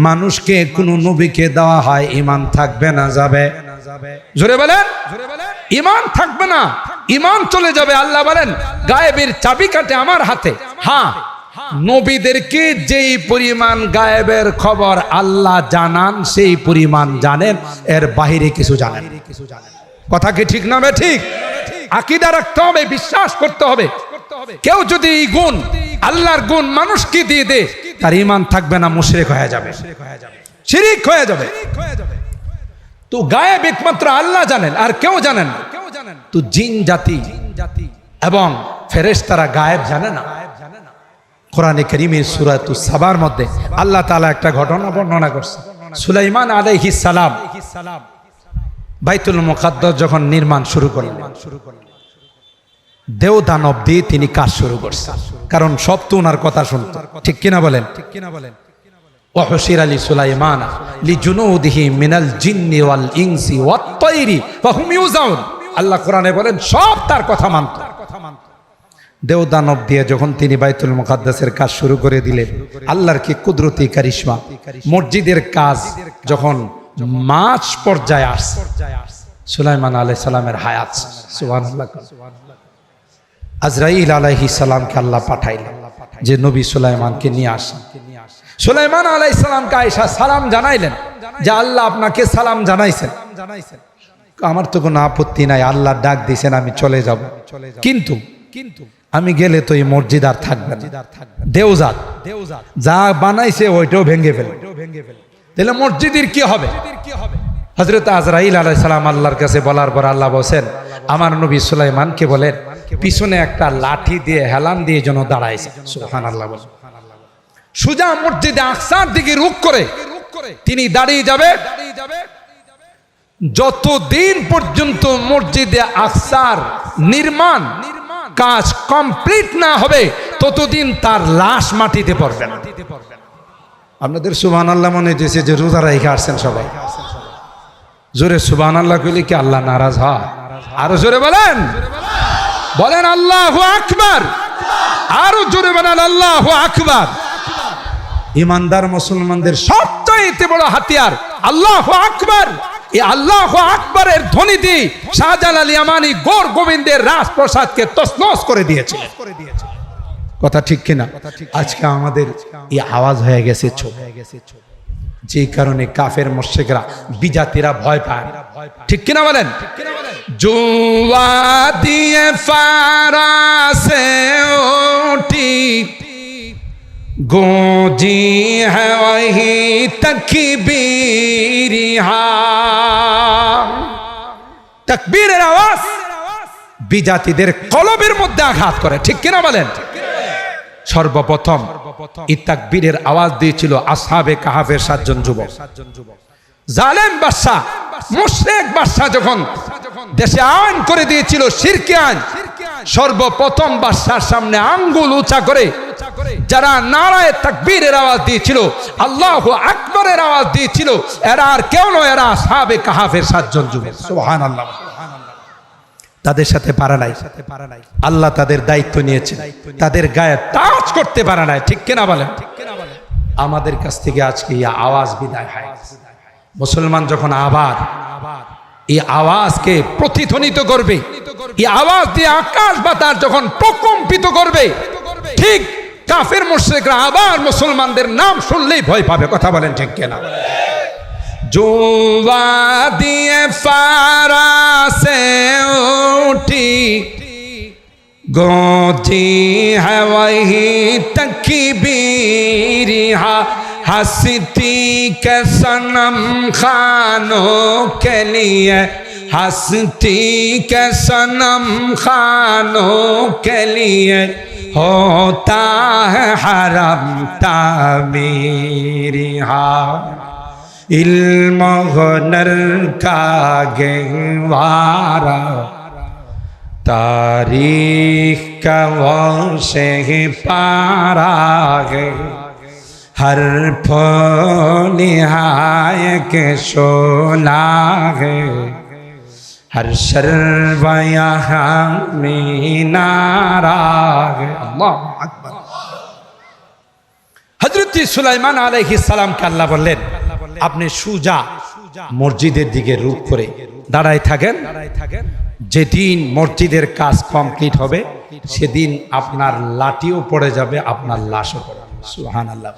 Speaker 1: মানুষকে, কোনো নবীকে দেওয়া হয়, ঈমান থাকবে না যাবে? জোরে বলেন। ঈমান থাকবে না, ঈমান চলে যাবে। আল্লাহ বলেন গায়েবের চাবিকাঠি আমার হাতে। হ্যাঁ, নবীদেরকে যেই পরিমাণ গায়েবের খবর আল্লাহ জানান সেই পরিমাণ জানেন, এর বাহিরে কিছু জানেন। কথা কি ঠিক না? ঠিক। আকীদা রাখতে হবে, বিশ্বাস করতে হবে। কেউ যদি এই গুণ, আল্লাহর গুণ মানুষকে দিয়ে দে, তার ঈমান থাকবে না, মুশরিক হয়ে যাবে, শিরিক হয়ে যাবে। তো গায়েব একমাত্র আল্লাহ জানেন, আর কেউ জানেন না। তো জিন জাতি এবং ফেরেশতারা গায়েব জানে না। কোরআনে কারীমের সূরাতুস সাবার মধ্যে আল্লাহ তাআলা একটা ঘটনা বর্ণনা করছে। সুলাইমান আলাইহিস সালাম বাইতুল মুকাদ্দাস যখন নির্মাণ শুরু করলেন, দেও দানব দিয়ে তিনি কাজ শুরু করছেন, কারণ সব তো ওনার কথা শুনতো, ঠিক কিনা বলেন? ওয়াহশিরা লিসুলাইমান লিজুনুদিহি মিনাল জিন্নি ওয়াল ইনসি ওয়াত তায়রি ফাহুম ইউজাউন। আল্লাহ কোরআনে বলেন সব তার কথা মানত। দেও দানব দিয়ে যখন তিনি বাইতুল মুকাদ্দাসের কাজ শুরু করে দিলেন, আল্লাহর কি কুদরতি কারিশমা। মসজিদের কাজ যখন মাঝ পর্যায়ে আসছে, সুলাইমান আলাইহিস সালামের হায়াত, সুবহানাল্লাহ, আজরাইল আলাইহিস সালামকে আল্লাহ পাঠাইলেন যে নবী সুলাইমানকে নিয়ে আসেন। সুলাইমান আলাইহিস সালামকে আয়েশা সালাম জানাইলেন যে আল্লাহ আপনাকে সালাম জানাইছেন। আমার তো কোনো আপত্তি নাই, আল্লাহ ডাক দিয়েছেন, আমি চলে যাব, কিন্তু আমি গেলে তো এই মসজিদ আর থাকবে না, দেওজাত যা বানাইছে ওইটাও ভেঙে ফেলে, তাহলে মসজিদের কি হবে? হযরত আজরাইল আলাইহিস সালাম আল্লাহর কাছে বলার পর আল্লাহ বলেন আমার নবী সুলাইমানকে বলেন পিছনে একটা লাঠি দিয়ে হেলান দিয়ে যেন দাঁড়াইছে। সুবহানাল্লাহ। বলেন সুজা মসজিদে আকসার দিকে রুখ করে তিনি দাঁড়িয়ে যাবে যতদিন পর্যন্ত মসজিদে আকসার নির্মাণ কাজ কমপ্লিট না হবে ততদিন তার লাশ মাটিতে পড়বে না। আপনাদের সুবহানাল্লাহ মনে হয়েছে যে রোজা রেখে আসছেন সবাই, জোরে সুবহানাল্লাহ কইলে কি আল্লাহ নারাজ হয়? আরো জোরে বলেন, বলেন আল্লাহু আকবার, আরো জোরে বলেন আল্লাহু আকবার। ইমানদার মুসলমানদের সবচেয়ে বড় হাতিয়ার আল্লাহু আকবার। এই আল্লাহু আকবারের ধ্বনি দিয়ে শাহজালাল ইয়ামানি গৌর গোবিন্দের রাজপ্রাসাদকে তছনছ করে দিয়েছে। কথা ঠিক কিনা? আজকে আমাদের এই আওয়াজ হয়ে গেছে ছোট, যে কারণে কাফের মুশরিকরা বিজাতিরা ভয় পায়, ঠিক কিনা বলেন? জুয়া দিয়ে ফারাসে উঠি গোজি হ্যাঁ ওহি তাকবীরিহা, তাকবীরের আওয়াজ বিজাতিদের কলবের মধ্যে আঘাত করে, ঠিক কিনা বলেন? সর্বপ্রথম এই তাকবীরের আওয়াজ দিয়েছিল আসহাবে কাহাফের 7 জন যুবক। জালেম বাদশা মুশরিক বাদশা যখন দেশে আইন করে দিয়েছিল শিরকি আইন, সর্বপ্রথম বাদশার সামনে আঙ্গুল উঁচা করে যারা নারায়ে তাকবীরের আওয়াজ দিয়েছিল, আল্লাহু আকবারের আওয়াজ দিয়েছিল, এরা আর কেউ নয়, এরা আসহাবে কাহাফের 7 জন যুবক। সুবহানাল্লাহ। তাদের সাথে পারা নাই, আল্লাহ তাদের দায়িত্ব নিয়েছে, তাদের গায়ে টাচ করতে পারা নাই, ঠিক কিনা বলেন? আমাদের কাছ থেকে আজকে এই আওয়াজ বিদায় হয়। মুসলমান যখন আবার এই আওয়াজকে প্রতিধ্বনিত করবে, এই আওয়াজ দিয়ে আকাশ বাতাস যখন প্রকম্পিত করবে, ঠিক কাফের মুশরিকরা আবার মুসলমানদের নাম শুনলেই ভয় পাবে। কথা বলেন ঠিক কিনা? জুয়া দিয়ে ফারাসে উঠি গোজি হ্যাঁ ওহি তাকবীরিহা, हंसती के सनम खानों के लिए, हंसती के सनम खानों के लिए होता है हरम तामीरिहा, इल्म हुनर का गहवारा तारीख का वो से पारा है, हर निहाय के सोना है, हर शर्व यहाँ मीनारा है। अल्लाह अकबर। हजरत सुलाइमान अलैहिस सालाम के अल्लाह बोलेन আপনি সুজা মসজিদের দিকে রুখ করে দাঁড়ায় থাকেন, যেদিন মসজিদের কাজ কমপ্লিট হবে সেদিন আপনার লাঠিও পড়ে যাবে, আপনার লাশও পড়ে যাবে। সুবহানাল্লাহ।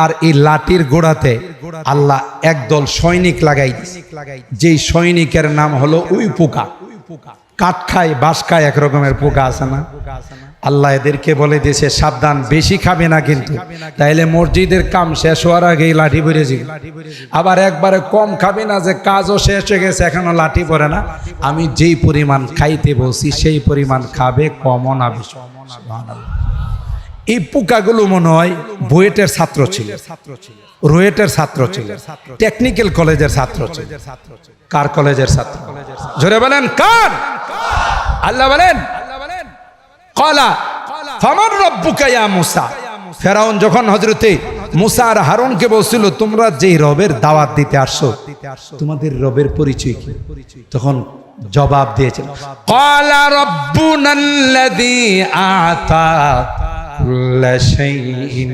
Speaker 1: আর এই লাঠির গোড়াতে আল্লাহ একদল সৈনিক লাগাই দিয়েছে, যেই সৈনিকের নাম হলো উই পোকা। কাঠ খায়, বাঁশ খায়, এক রকমের পোকা আছে না? আল্লাহ এদেরকে বলে দিয়েছে সাবধান, বেশি খাবে না কিন্তু, তাইলে মসজিদের কাম শেষ হওয়ার আগেই লাঠি পড়ে যাবে। আবার একবারে কম খাবে না যে কাজও শেষ হয়ে গেছে এখনো লাঠি পড়ে না, আমি যেই পরিমাণ খাইতে বলছি সেই পরিমাণ খাবে, কমও না বেশি। এই পোকাগুলো মনে হয় বুয়েটের ছাত্র ছিল, রুয়েটের ছাত্র ছিল, টেকনিক্যাল কলেজের ছাত্র ছিল। কার কলেজের ছাত্র? জোরে বলেন কার? আল্লাহ বলেন ক্বালা ফামান রাব্বুকা ইয়া মূসা। ফেরাউন যখন হযরতে মূসা আর হারুনকে বলছিল তোমরা যেই রবের দাওয়াত দিতে আসছো তোমাদের রবের পরিচয় কি, তখন জবাব দিয়েছে ক্বালা রাব্বুনাল্লাযী আতা কুল্লা শাইইন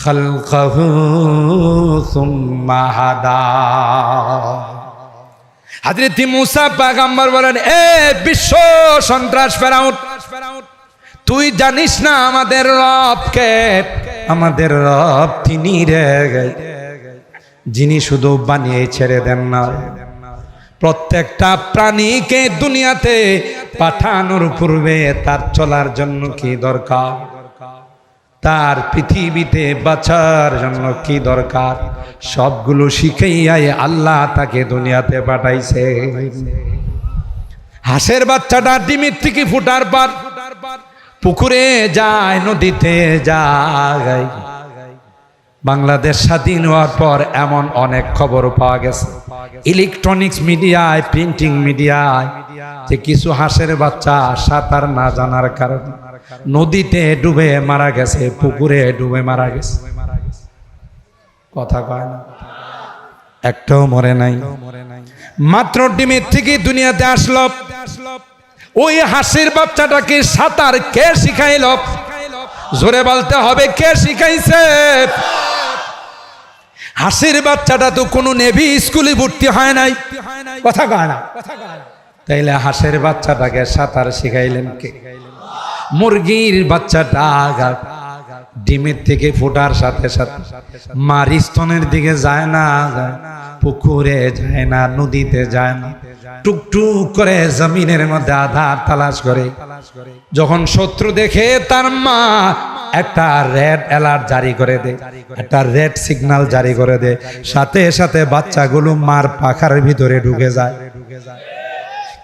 Speaker 1: খালকাহু সুম্মা হাদা। হযরত মূসা পয়গম্বর বলেন, এ বিশ্ব সন্ত্রাস ফেরাউন, তুই জানিস না আমাদের রবকে? আমাদের রব তিনি রে যিনি শুধু বানিয়ে ছেড়ে দেন না, প্রত্যেকটা প্রাণীকে দুনিয়াতে পাঠানোর পূর্বে তার চলার জন্য কি দরকার, তার পৃথিবীতে বাঁচার জন্য কি দরকার, সবগুলো শিখাইয়াই আল্লাহ তাকে দুনিয়াতে পাঠাইছে। হাঁসের বাচ্চাটা ডিমের থেকে ফুটার পর পুকুরে যায়, নদীতে যায়। বাংলাদেশ স্বাধীন হওয়ার পর এমন অনেক খবর পাওয়া গেছে ইলেকট্রনিক্স মিডিয়ায়, প্রিন্টিং মিডিয়ায়, যে কিছু হাঁসের বাচ্চা সাঁতার না জানার কারণে নদীতে ডুবে মারা গেছে, পুকুরে ডুবে মারা গেছে। কথা কয় না, একটাও মরে নাই। মাত্র ডিমের থেকে দুনিয়াতে আসলো। ওই হাঁসের বাচ্চাটাকে সাঁতার কে শিখাইল? জোরে বলতে হবে, কে শিখাইছে? হাঁসের বাচ্চাটা তো কোনো নেভি স্কুলে ভর্তি হয় নাই। কথা কয় না, তাইলে হাঁসের বাচ্চাটাকে সাঁতার শিখাইলেন কে? মুরগির বাচ্চাটা ডিমের থেকে ফোটার সাথে সাথে মার স্তনের দিকে যায় না, পুকুরে যায় না, নদীতে যায় না, টুকটুক করে জমিনের মধ্যে আধার তালাশ করে। যখন শত্রু দেখে তার মা একটা রেড অ্যালার্ট জারি করে দেয়, একটা রেড সিগন্যাল জারি করে দেয়, সাথে সাথে বাচ্চাগুলো মার পাখার ভিতরে ঢুকে যায়।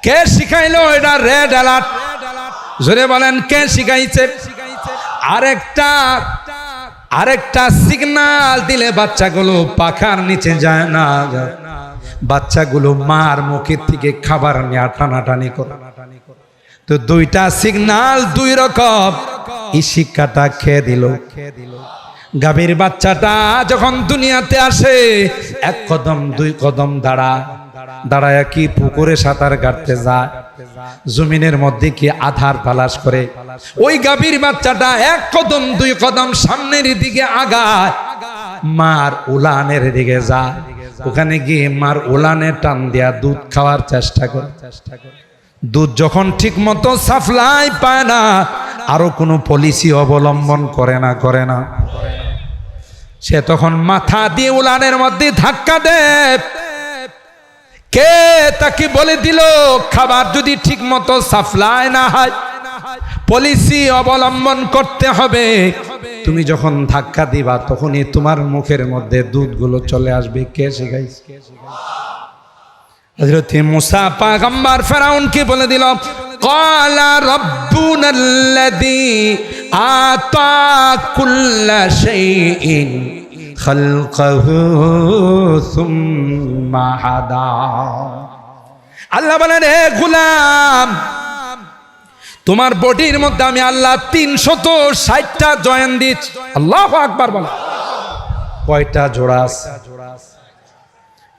Speaker 1: কে শিখাইলো এটা রেড অ্যালার্ট? জোরে বলেন, কে শিখাইছে? আরেকটা সিগন্যাল দিলে বাচ্চাগুলো পাখার নিচে যায় না, বাচ্চাগুলো মার মুখের থেকে খাবার নিয়ে টানাটানি করে। তো দুইটা সিগন্যাল দুই রকম, এই শিক্ষাটা খেয়ে দিল। গাভীর বাচ্চাটা যখন দুনিয়াতে আসে, এক কদম দুই কদম দাঁড়ায় কি পুকুরে সাঁতার কাটতে যায়, জমিনের মধ্যে কি আধার তালাশ করে। ওই গাভীর বাচ্চাটা এক কদম দুই কদম সামনের দিকে আগায়, মার উলানের দিকে যায়। ওখানে গিয়ে মার উলানে টান দিয়া দুধ খাওয়ার চেষ্টা করে। দুধ যখন ঠিক মতো সাপ্লাই পায় না, আরো কোনো পলিসি অবলম্বন করে না, সে তখন মাথা দিয়ে উলানের মধ্যে ধাক্কা দেয়। কে তাকে বলে দিল খাবার যদি ঠিক মতো সাপ্লাই না হয়, পলিসি অবলম্বন করতে হবে? তুমি যখন ধাক্কা দিবা তখনই তোমার মুখের মধ্যে দুধগুলো চলে আসবে। কে শিখাইছে? হযরত মুসা পয়গম্বর ফেরাউনকে বলে দিল, ক্বালা রাব্বুনাল্লাযী আতা কুল্লা শাইইন খালকাহু সুম্মা হাদা। আল্লাহ বলেন, হে গোলাম, তোমার বডির মধ্যে আমি আল্লাহ 360টা জয়েন দিচ্ছি। আল্লাহু আকবার বলো। কয়টা জোড়া আছে?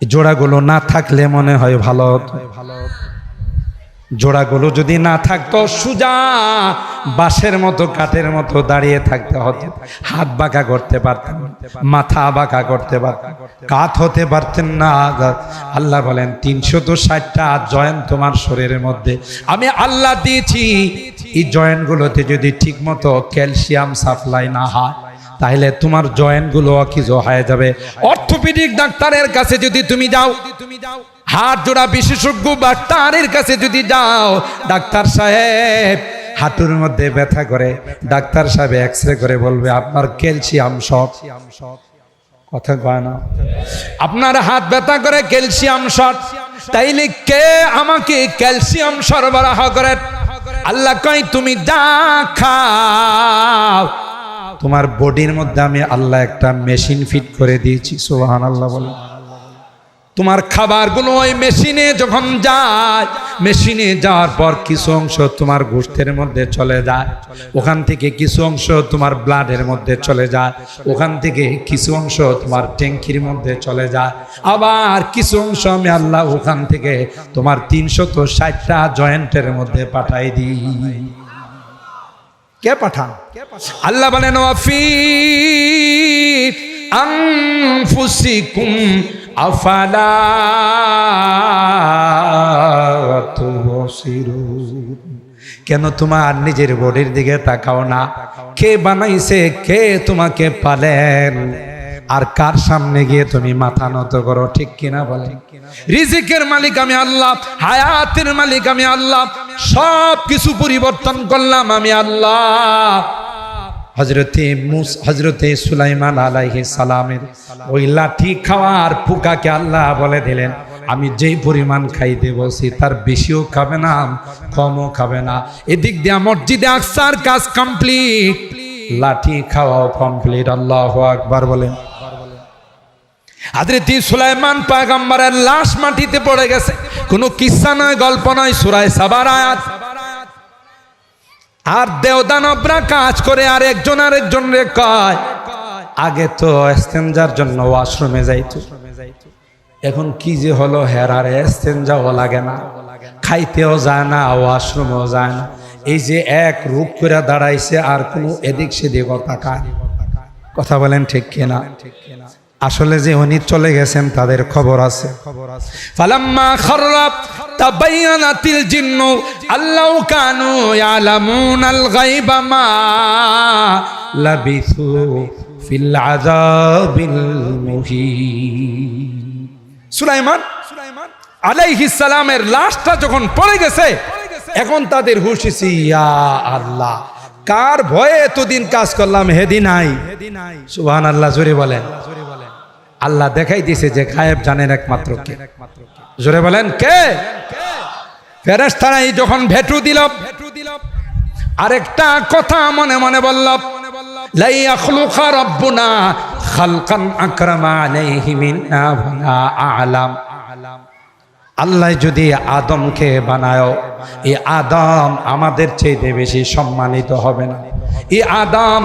Speaker 1: জোড়াগুলো না থাকলে মনে হয় ভালো হতো। জোড়াগুলো যদি না থাকতো সুজা বাঁশের মতো কাঠের মতো দাঁড়িয়ে থাকতে হতো, হাত বাঁকা করতে পারতেন, মাথা বাঁকা করতে পারতেন, কাত হতে পারতেন না। আল্লাহ বলেন 360টা জয়েন্ট তোমার শরীরের মধ্যে আমি আল্লাহ দিয়েছি। এই জয়েন্টগুলোতে যদি ঠিক মতো ক্যালসিয়াম সাপ্লাই না হয়, তাহলে তোমার জয়েন্টগুলো অকিজ হয়ে যাবে। অর্থোপেডিক ডাক্তারের কাছে যদি তুমি যাও, হাত জোড়া বিশেষজ্ঞ ডাক্তারের কাছে যদি যাও, ডাক্তার সাহেব হাঁটুর মধ্যে ব্যথা করে, ডাক্তার সাহেব এক্সরে করে বলবে আপনার ক্যালসিয়াম শর্ট। কথা কয় না? আপনার হাত ব্যথা করে ক্যালসিয়াম শর্ট, তাইলে কে আমাকে ক্যালসিয়াম সরবরাহ করে? আল্লাহ কয় তুমি যা খাও, তোমার বডির মধ্যে আমি আল্লাহ একটা মেশিন ফিট করে দিয়েছি। সুবহানাল্লাহ বলো। তোমার খাবারগুলো ওই মেশিনে যখন যায়, মেশিনে যাওয়ার পর কিছু অংশ তোমার গোশতের মধ্যে চলে যায়, ওখান থেকে কিছু অংশ তোমার ব্লাডের মধ্যে চলে যায়, ওখান থেকে কিছু অংশ তোমার ট্যাঙ্কির মধ্যে চলে যায়, আবার কিছু অংশ আমি আল্লাহ ওখান থেকে তোমার 360টা জয়েন্টের মধ্যে পাঠাই দিই। কে পাঠান? আল্লাহ বলেন ওয়াফি আনফুসিকুম আফালা তুবসিরুন, কেন তোমার নিজের বডির দিকে তাকাও না? কে বানাইছে, কে তোমাকে পালেন, আর কার সামনে গিয়ে তুমি মাথা নত করো? ঠিক কিনা বলেন? রিজিকের মালিক আমি আল্লাহ, হায়াতের মালিক আমি আল্লাহ, সব কিছু পরিবর্তন করলাম আমি আল্লাহ। হযরতে সুলাইমান আলাইহিস সালামের ওই লাঠি খাওয়ার পোকাকে আল্লাহ বলে দিলেন, আমি যেই পরিমাণ খাইতে বলছি তার বেশিও খাবে না, কমও খাবে না। এদিক দিয়ে মসজিদে আকসার কাজ কমপ্লিট, লাঠি খাওয়াও কমপ্লিট। আল্লাহু আকবার বলেন। হযরত সুলাইমান পয়গম্বরের লাশ মাটিতে পড়ে গেছে, কোনো কিচ্ছা নয়, গল্প নয়, সূরা সাবার আয়াত। আর দেওদানবরা কাজ করে আর একজন রে কয়, আগে তো ইস্তেঞ্জার জন্য ওয়াশরুমে যাইতো, এখন কি যে হলো, হেরার ইস্তেঞ্জাও লাগে না, খাইতেও যায় না, ওয়াশরুমেও যায় না। এই যে এক রূপ করে দাঁড়াইছে, আর কোনো এদিক সেদিকও তাকায়। কথা বলেন ঠিক কিনা? আসলে যে উনি চলে গেছেন তাদের খবর আছে। ফালাম্মা খাররাব তাবায়ানাতিল জিন্নু আল্লাহু কানু ইয়ালামুনাল গায়বা মা লাবিসু ফিল আযাবিল মুহিন। সুলাইমান আলাইহিস সালামের লাশটা যখন পড়ে গেছে, এখন তাদের হুঁশ এসে, ইয়া আল্লাহ, কার ভয়ে এতদিন কাজ করলাম, হেদি নাই। সুবহানাল্লাহ, জোরে বলেন। আল্লাহ দেখাই দিয়েছে যে গায়েব জানেন একমাত্র কে। জোরে বলেন কে? ফেরেশতারাই যখন ভেটু দিল, আরেকটা কথা মনে মনে বলল, লা ইয়াখলুকা রাব্বুনা খালকান আকরামা আলাইহি মিন্না ওয়ালা আ'লাম। আল্লাহ যদি আদমকে বানায়, এই আদম আমাদের চাইতে বেশি সম্মানিত হবে না, এই আদম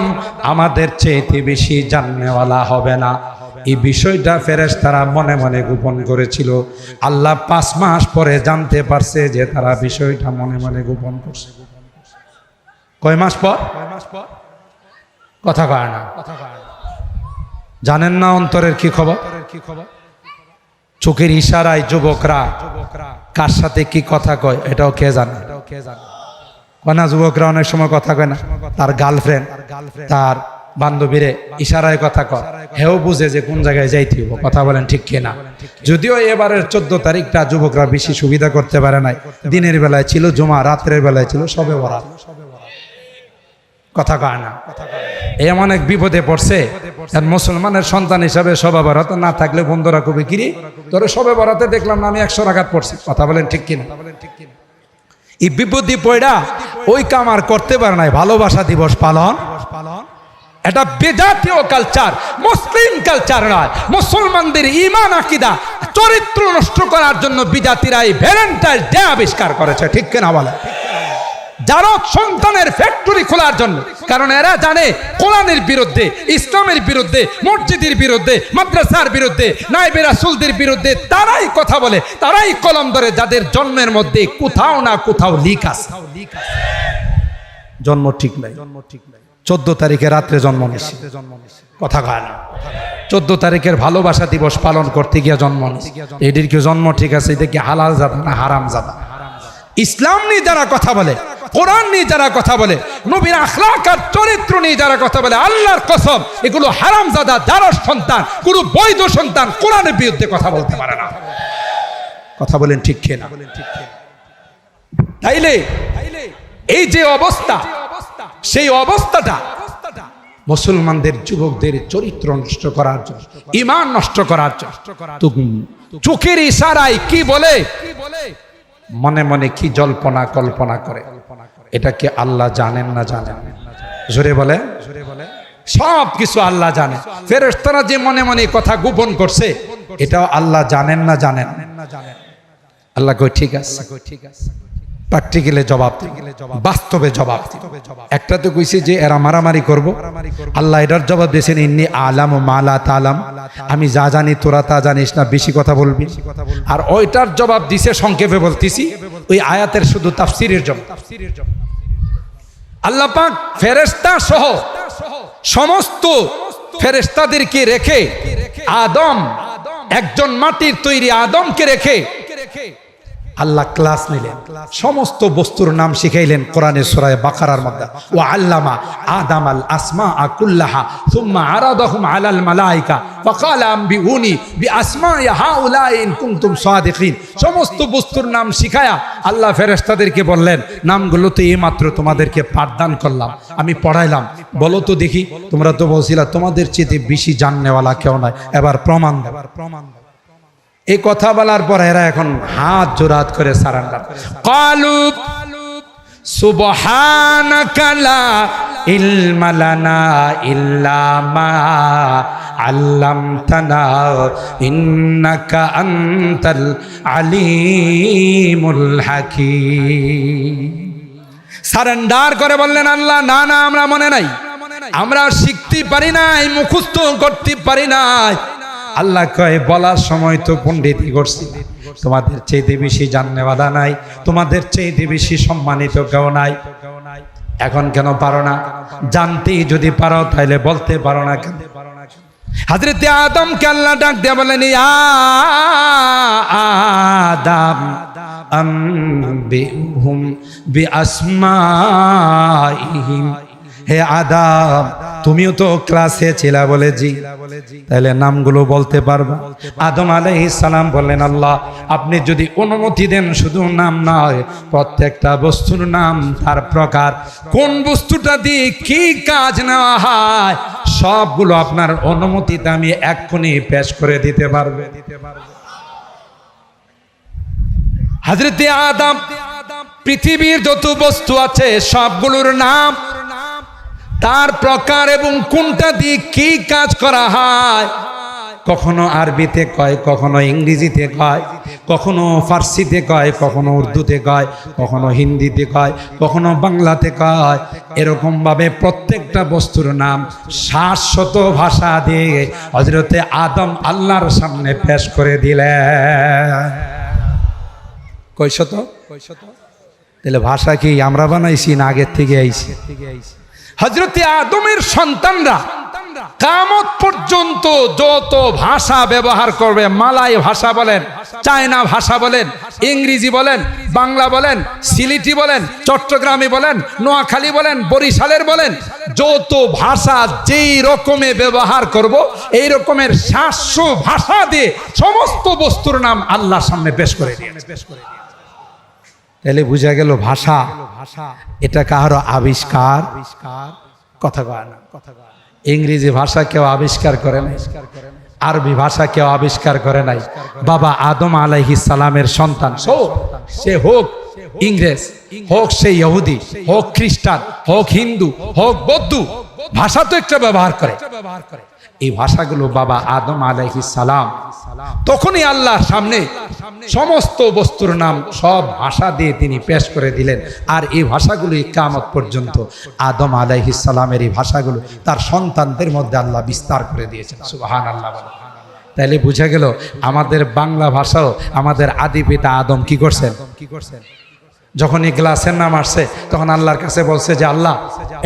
Speaker 1: আমাদের চাইতে বেশি জাননেওয়ালা হবে না। এই বিষয়টা ফেরেশতারা মনে মনে গোপন করেছিল। আল্লাহ 5 মাস পরে জানতে পারছে যে তারা বিষয়টা মনে মনে গোপন করছে। কয় মাস পর? কথা কয় না। জানেন না অন্তরের কি খবর? চোখের ইশারায় যুবকরা কার সাথে কি কথা কয় এটাও কে জানে? কয় না, যুবকরা অনেক সময় কথা কয় না, তার গার্লফ্রেন্ড, তার বান্ধবীরে ইশারায় কথা কয়, হেও বুঝে যে কোন জায়গায় যাইতে হবে। কথা বলেন ঠিক কিনা? যদিও এবারের 14 তারিখটা যুবকরা বেশি সুবিধা করতে পারে নাই, দিনের বেলায় ছিল জুমা, রাত্রের বেলায় ছিল শবে বরাত। কথা কয় না। এমন এক বিপদে পড়ছে, মুসলমানের সন্তান হিসাবে শবে বরাত না থাকলে বন্ধুরা কবি কিরে তোরে শবে বরাতে দেখলাম না আমি 100 রাকাত পড়ছি। কথা বলেন ঠিক কিনা? এই বিপদে পড়া ওই কাম আর করতে পারে নাই। ভালোবাসা দিবস পালন, এটা বেজাতীয় কালচার, মুসলিম কালচার নয়। মুসলমানদের ঈমান আকীদা চরিত্র নষ্ট করার জন্য বিজাতিরা এই ভ্যালেন্টাইন ডে আবিষ্কার করেছে। ঠিক কিনা বলে? জারদ সন্তানের ফ্যাক্টরি খোলার জন্য। কারণ এরা জানে কোরআনের বিরুদ্ধে, ইসলামের বিরুদ্ধে, মসজিদের বিরুদ্ধে, মাদ্রাসার বিরুদ্ধে, নায়েবে রাসূলদের বিরুদ্ধে তারাই কথা বলে, তারাই কলম ধরে, যাদের জন্মের মধ্যে কোথাও না কোথাও লিক আছে। জন্ম ঠিক নাই, 14 তারিখে রাত্রে জন্ম নিছে। কথা কয় না। 14 তারিখের ভালোবাসা দিবস পালন করতে গিয়ে জন্ম নিছে। এটির কি জন্ম ঠিক আছে? এটা কি হালাল জাদা না হারাম জাদা? ইসলাম নিয়ে যারা কথা বলে, কোরআন নিয়ে যারা কথা বলে, নবীর আখলাক আর চরিত্র নিয়ে যারা কথা বলে, আল্লাহর কসম এগুলো হারামজাদা, জারজ সন্তান, কোনো বৈধ সন্তান কোরআনের বিরুদ্ধে কথা বলতে পারে না। কথা বলেন ঠিক কিনা? তাইলে এই যে অবস্থা, সেই অবস্থাটা মুসলমানদের যুবকদের চরিত্র নষ্ট করার জন্য, ঈমান নষ্ট করার জন্য, চোখের ইশারায় কি বলে, মনে মনে কি জল্পনা কল্পনা করে, এটা কি আল্লাহ জানেন না জানেন? জোরে বলে। সব কিছু আল্লাহ জানে। ফেরেশতারা যে মনে মনে কথা গোপন করছে, এটাও আল্লাহ জানেন না জানেন? আল্লাহ কই ঠিক আছে, প্র্যাকটিক্যালি জবাব, বাস্তবে জবাব। একটা তো কইছে যে এরা মারামারি করব, আল্লাহ এটার জবাব দিয়েছেন ইন্নী আলামু মা লা তাআলাম, আমি যা জানি তোরা তা জানিস না, বেশি কথা বলবি। আর ওইটার জবাব দিছে, সংক্ষেপে বলতেছি, ওই আয়াতের শুধু তাফসীরের জবাব। আল্লাহ পাক ফেরেশতা সহ সমস্ত ফেরেশতাদেরকে রেখে আদম একজন মাটির তৈরি আদমকে রেখে আল্লাহ ক্লাস নিলেন, সমস্ত বস্তুর নাম শিখাইলেন কোরআনের সূরা বাকারার মধ্যে। ওয়া আল্লামা আদামাল আসমাআ কুল্লাহা সুম্মা আরাদাহুম আলাল মালায়েকা ফাকালা আম্বিউনি বিআসমাই হাউলাই ইন কুনতুম সাদিকিন। সমস্ত বস্তুর নাম শিখায়া আল্লাহ ফেরেশতাদেরকে বললেন, নামগুলো তো এইমাত্র তোমাদেরকে পাঠদান করলাম, আমি পড়াইলাম, বলো তো দেখি, তোমরা তো বলছিলা তোমাদের চেয়ে বেশি জাননেওয়ালা কেউ নাই, এবার প্রমাণ দাও। এই কথা বলার পর এরা এখন হাত জোড়াত করে সারেন্ডার। ক্বালু সুবহানাকা লা ইলমা লানা ইল্লা মা আল্লামতানা ইন্নাকা আনতাল আলিমুল হাকীম। সারেন্ডার করে বললেন, আল্লাহ না না, আমরা মনে নাই, আমরা শিখতে পারি নাই, মুখস্থ করতে পারি নাই। আল্লাহ কয়, বলার সময় তো পণ্ডিতি করছি, তোমাদের চেয়ে বেশি জাননেওয়ালা নাই, তোমাদের চেয়ে বেশি সম্মানিত কেউ নাই। এখন কেন পারো না? জানতেই যদি পারো তাহলে বলতে পারো না কেন? হযরতে আদমকে আল্লাহ ডাক দিয়ে বলেন, ইয়া আদম আম্বিহুম বিআসমাইহিম। হে আদম, তুমিও তো ক্লাসে ছিলা বলে জি, তাহলে নামগুলো বলতে পারবা? আদম আলাইহিস সালাম বললেন, আল্লাহ আপনি যদি অনুমতি দেন, শুধু নাম নয়, প্রত্যেকটা বস্তুর নাম, তার প্রকার, কোন বস্তুটা দিয়ে কি কাজ নেওয়া হয়, সবগুলো আপনার অনুমতিতে আমি এক্ষুনি পেশ করে দিতে পারবো। হযরতে আদম পৃথিবীর যত বস্তু আছে সবগুলোর নাম, তার প্রকার এবং কোনটা দিয়ে কি কাজ করা হয়, কখনো আরবিতে কয়, কখনো ইংরেজিতে কয়, কখনো ফার্সিতে কয়, কখনো উর্দুতে কয়, কখনো হিন্দিতে কয়, কখনো বাংলাতে কয়। এরকম ভাবে প্রত্যেকটা বস্তুর নাম ৭০০ ভাষা দিয়ে হযরতে আদম আল্লাহর সামনে পেশ করে দিলেন। কয়শত? তাহলে ভাষা কি আমরা বানাইছি না আগের থেকে আইছি? হযরতে আদমের সন্তানরা কিয়ামত পর্যন্ত যত ভাষা ব্যবহার করবে, মালাই ভাষা বলেন, চায়না ভাষা বলেন, ইংরেজি বলেন, বাংলা বলেন, সিলেটি বলেন, চট্টগ্রামী বলেন, নোয়াখালী বলেন, বরিশালের বলেন, যত ভাষা যেই রকমে ব্যবহার করব, এই রকমের ৭০০ ভাষা দিয়ে সমস্ত বস্তুর নাম আল্লাহর সামনে পেশ করে দিয়েছে। তাহলে বুঝা গেল ভাষা এটা কারো আবিষ্কার, কথা কয় না। ইংরেজি ভাষা কেউ আবিষ্কার করে নাই, আরবি ভাষা কেউ আবিষ্কার করে নাই। বাবা আদম আলাইহিস সালামের সন্তান, সে হোক ইংরেজ, হোক সে ইহুদি, হোক খ্রিস্টান, হোক হিন্দু, হোক বৌদ্ধ, ভাষা তো একটা ব্যবহার করে। এই ভাষাগুলো বাবা আদম আলাইহিস সালাম তখনই আল্লাহর সামনে সমস্ত বস্তুর নাম সব ভাষা দিয়ে তিনি পেশ করে দিলেন। আর এই ভাষাগুলো কিয়ামত পর্যন্ত আদম আলাইহিস সালামের এই ভাষাগুলো তার সন্তানদের মধ্যে আল্লাহ বিস্তার করে দিয়েছেন। সুবহানাল্লাহ। তাইলে বুঝা গেল আমাদের বাংলা ভাষাও আমাদের আদি পিতা আদম কি করছেন? যখন এই গ্লাসের নাম আসছে তখন আল্লাহর কাছে বলছে যে আল্লাহ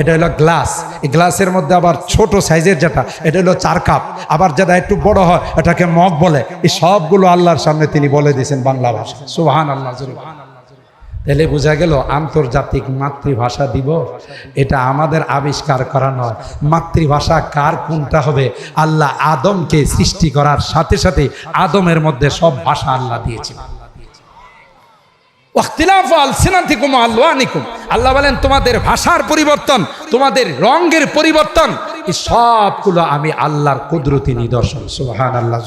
Speaker 1: এটা হলো গ্লাস, এই গ্লাসের মধ্যে আবার ছোট সাইজের যেটা এটা হলো ৪ কাপ, আবার যেটা একটু বড় হয় এটাকে মগ বলে। এই সবগুলো আল্লাহর সামনে তিনি বলে দিয়েছেন বাংলা ভাষা। সুবহানাল্লাহ। তাহলে বোঝা গেল আন্তর্জাতিক মাতৃভাষা দিবস এটা আমাদের আবিষ্কার করা নয়। মাতৃভাষা কার কোনটা হবে, আল্লাহ আদমকে সৃষ্টি করার সাথে সাথে আদমের মধ্যে সব ভাষা আল্লাহ দিয়েছেন। আল্লাহ বলেন তোমাদের ভাষার পরিবর্তন, তোমাদের রঙের পরিবর্তন, এই সবগুলো আমি আল্লাহর কুদরতি নিদর্শন। সুবহানাল্লাহ।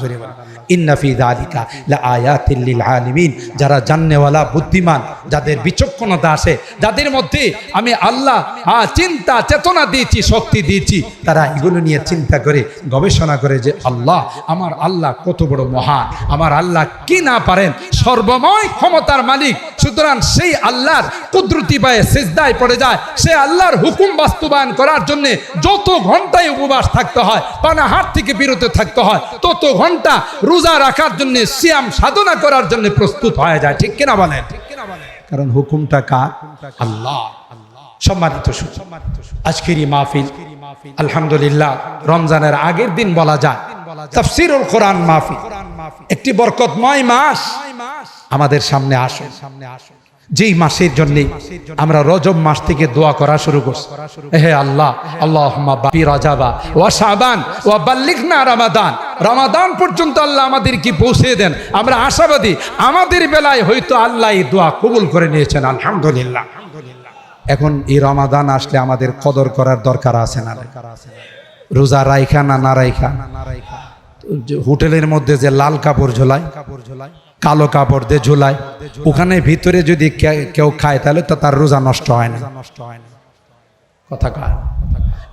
Speaker 1: ইন্না ফি যালিকা লাআয়াতিল লিল আলিমিন। যারা জাননেওয়ালা, বুদ্ধিমান, যাদের বিচক্ষণতা আসে, যাদের মধ্যে আমি আল্লাহ চিন্তা চেতনা দিয়েছি, শক্তি দিয়েছি, তারা এগুলো নিয়ে চিন্তা করে গবেষণা করে যে আল্লাহ, আমার আল্লাহ কত বড় মহান, আমার আল্লাহ কি না পারেন, সর্বময় ক্ষমতার মালিক। সুতরাং সেই আল্লাহর কুদরতি পায়ে সিজদায় পড়ে যায়। সে আল্লাহর হুকুম বাস্তবায়ন করার জন্য যত ঘন্টায় উপবাস থাকতে হয়, পানাহার থেকে বিরত থাকতে হয়, তত ঘন্টা রোজা রাখার জন্য, সিয়াম সাধনা করার জন্য প্রস্তুত হয়ে যায়। ঠিক কিনা বলেন? কারণ হুকুমটা কার? আল্লাহ। সম্মানিত সুধী, আজকের এই মাহফিল আলহামদুলিল্লাহ রমজানের আগের দিন বলা যায় তাফসীরুল কোরআন মাহফিল, একটি বরকতময় মাস আমাদের সামনে আসে, যেই মাসের জন্য আমরা রজব মাস থেকে দোয়া করা শুরু করছি। হে আল্লাহ, আল্লাহুম্মা বাফি রাজাবা ওয়া শাবান ওয়া বাল্লিগনা রমাদান, রমাদান পর্যন্ত আল্লাহ আমাদেরকে পৌঁছে দেন। আমরা আশাবাদী আমাদের বেলায় হয়তো আল্লাহ এই দোয়া কবুল করে নিয়েছেন, আলহামদুলিল্লাহ। এখন এই রমাদান আসলে আমাদের কদর করার দরকার আছে না? রোজা রাইখা না রাইখা, হোটেলের মধ্যে যে লাল কাপড় ঝোলায়, কালো কাপড় দিয়ে ঝোলায়, ওখানে ভিতরে যদি কেউ খায় তাহলে তো তার রোজা নষ্ট হয় না। কথা কয়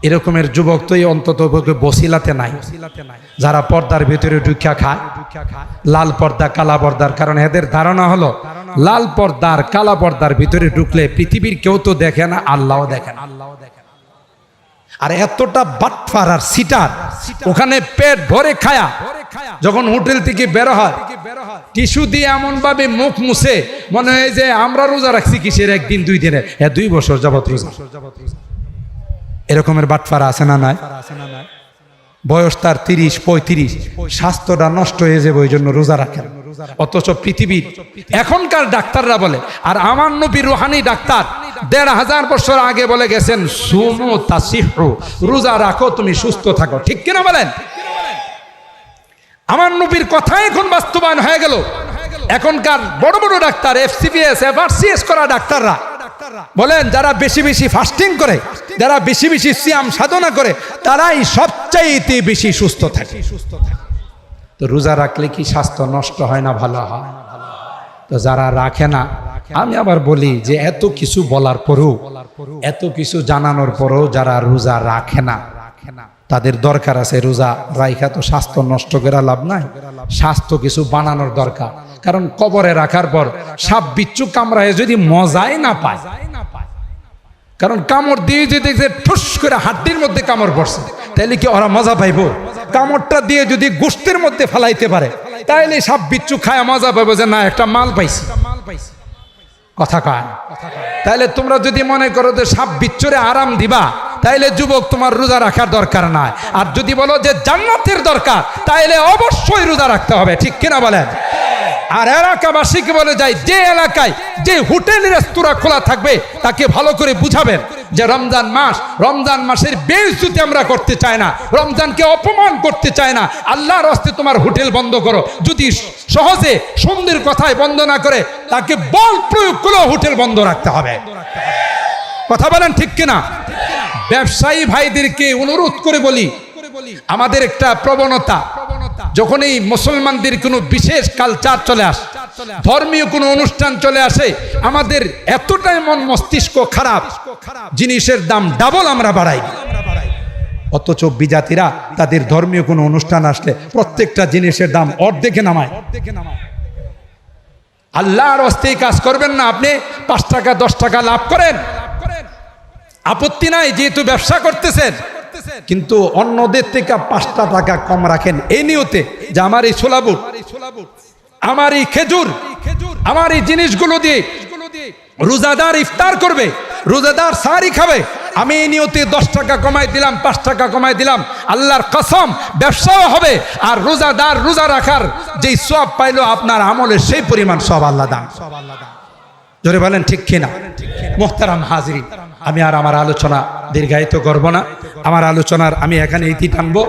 Speaker 1: এরকমের যুবক তো অন্তত বসিলাতে নাই, যারা পর্দার ভিতরে ঢুকিয়া খায়, লাল পর্দা কালা পর্দার। কারণ এদের ধারণা হলো লাল পর্দার কালা পর্দার ভিতরে ঢুকলে পৃথিবীর কেউ তো দেখে না, আল্লাহও দেখে না। আর এতটা বাটফার আর সিটার, ওখানে পেট ভরে খায়া যখন হোটেল থেকে বের হয় টিস্যু দিয়ে এমন ভাবে মুখ মুছে মনে হয় যে আমরা রোজা রাখছি কিসের একদিন দুই দিনে, 2 বছর যাবত রোজা। এরকমের বাটফারা আছে না নাই? বয়স তার 30-35, স্বাস্থ্যটা নষ্ট হয়ে যাবে ওই জন্য রোজা রাখেন। অথচ পৃথিবীর এখনকার ডাক্তাররা বলে, আর আমার নবী রুহানি ডাক্তার 1500 বছর আগে বলে গেছেন, সুমু তাসিহু, রোজা রাখো তুমি সুস্থ থাকো। ঠিক কিনা বলেন? আমার নবীর কথা এখন বাস্তবায়ন হয়ে গেল। এখনকার বড় বড় ডাক্তার, FCPS FRCS করা ডাক্তাররা বলেন, যারা বেশি বেশি ফাস্টিং করে, যারা বেশি বেশি সিয়াম সাধনা করে, তারাই সবচাইতে বেশি সুস্থ থাকে। তো রোজা রাখলে কি স্বাস্থ্য নষ্ট হয় না, ভালো হয়? তো যারা রাখে না, আমি আবার বলি যে এত কিছু বলার পরেও, এত কিছু জানানোর পরেও যারা রোজা রাখে না, তাদের দরকার আছে রোজা রাইখা তো স্বাস্থ্য নষ্ট করে লাভ নাই, স্বাস্থ্য কিছু বানানোর দরকার। কারণ কবরে রাখার পর সাপ বিচ্ছু কামড়ায় যদি মজাই না পায়, কারণ কামড় দিয়ে যদি দেখছে ঠুস করে হাড্ডির মধ্যে কামড় পড়ছে, তাইলে কি ওরা মজা পাইব? কামড়টা দিয়ে যদি গোশতের মধ্যে ফেলাইতে পারে, তাইলে সাপ বিচ্ছু খায় মজা পাইব যে না একটা মাল পাইছি। কথা কয়? তাইলে তোমরা যদি মনে করো যে সাপ বিচ্ছুরে আরাম দিবা, তাইলে যুবক তোমার রোজা রাখার দরকার নাই। আর যদি বলো যে জান্নাতের দরকার, তাইলে অবশ্যই রোজা রাখতে হবে। ঠিক কিনা বলেন? আর এলাকাবাসীকে বলে যায়, যে এলাকায় যে হোটেল রেস্তোরাঁ খোলা থাকবে তাকে ভালো করে বুঝাবেন যে রমজান মাস, রমজান মাসের বেইজ্জতি আমরা করতে চাই না, রমজানকে অপমান করতে চাই না। আল্লাহর রাস্তে তোমার হোটেল বন্ধ করো। যদি সহজে সুন্দর কথায় বন্ধ না করে, তাকে বল প্রয়োগ করে হোটেল বন্ধ রাখতে হবে। কথা বলেন ঠিক কিনা? ব্যবসায়ী ভাইদেরকে অনুরোধ করে বলি, আমাদের একটা প্রবণতা, যখন এই মুসলমানদের কোনো বিশেষ কালচার চলে আসে, ধর্মীয় কোনো অনুষ্ঠান চলে আসে, আমাদের এতটাই মন মস্তিষ্ক খারাপ, জিনিসের দাম ডাবল আমরা বাড়াই। অথচ বিজাতিরা তাদের ধর্মীয় কোনো অনুষ্ঠান আসলে প্রত্যেকটা জিনিসের দাম অর্ধেকে নামায়। আল্লাহর রাস্তে কাজ করবেন না, আপনি 5 টাকা 10 টাকা লাভ করেন, আপত্তি নাই, যেহেতু ব্যবসা করতেছেন। কিন্তু অন্যদের থেকে 5টা টাকা কম রাখেন এই নিয়তে যে আমার এই ছোলা বুট, আমার এই খেজুর, আমার এই জিনিসগুলো দিয়ে রোজাদার ইফতার করবে, রোজাদার সাহারি খাবে। আমি এই নিয়তে 10 টাকা কমাই দিলাম, 5 টাকা কমাই দিলাম, আল্লাহর কসম ব্যবসাও হবে। আর রোজাদার রোজা রাখার যেই সওয়াব পাইলো, আপনার আমলের সেই পরিমাণ সওয়াব আল্লাহ দান। জোরে বলেন ঠিক কিনা? মুহতারাম হাজিরিন, আমি আর আমার আলোচনা দীর্ঘায়িত করব না। আমার আলোচনার আমি এখানে ইতি টানবো।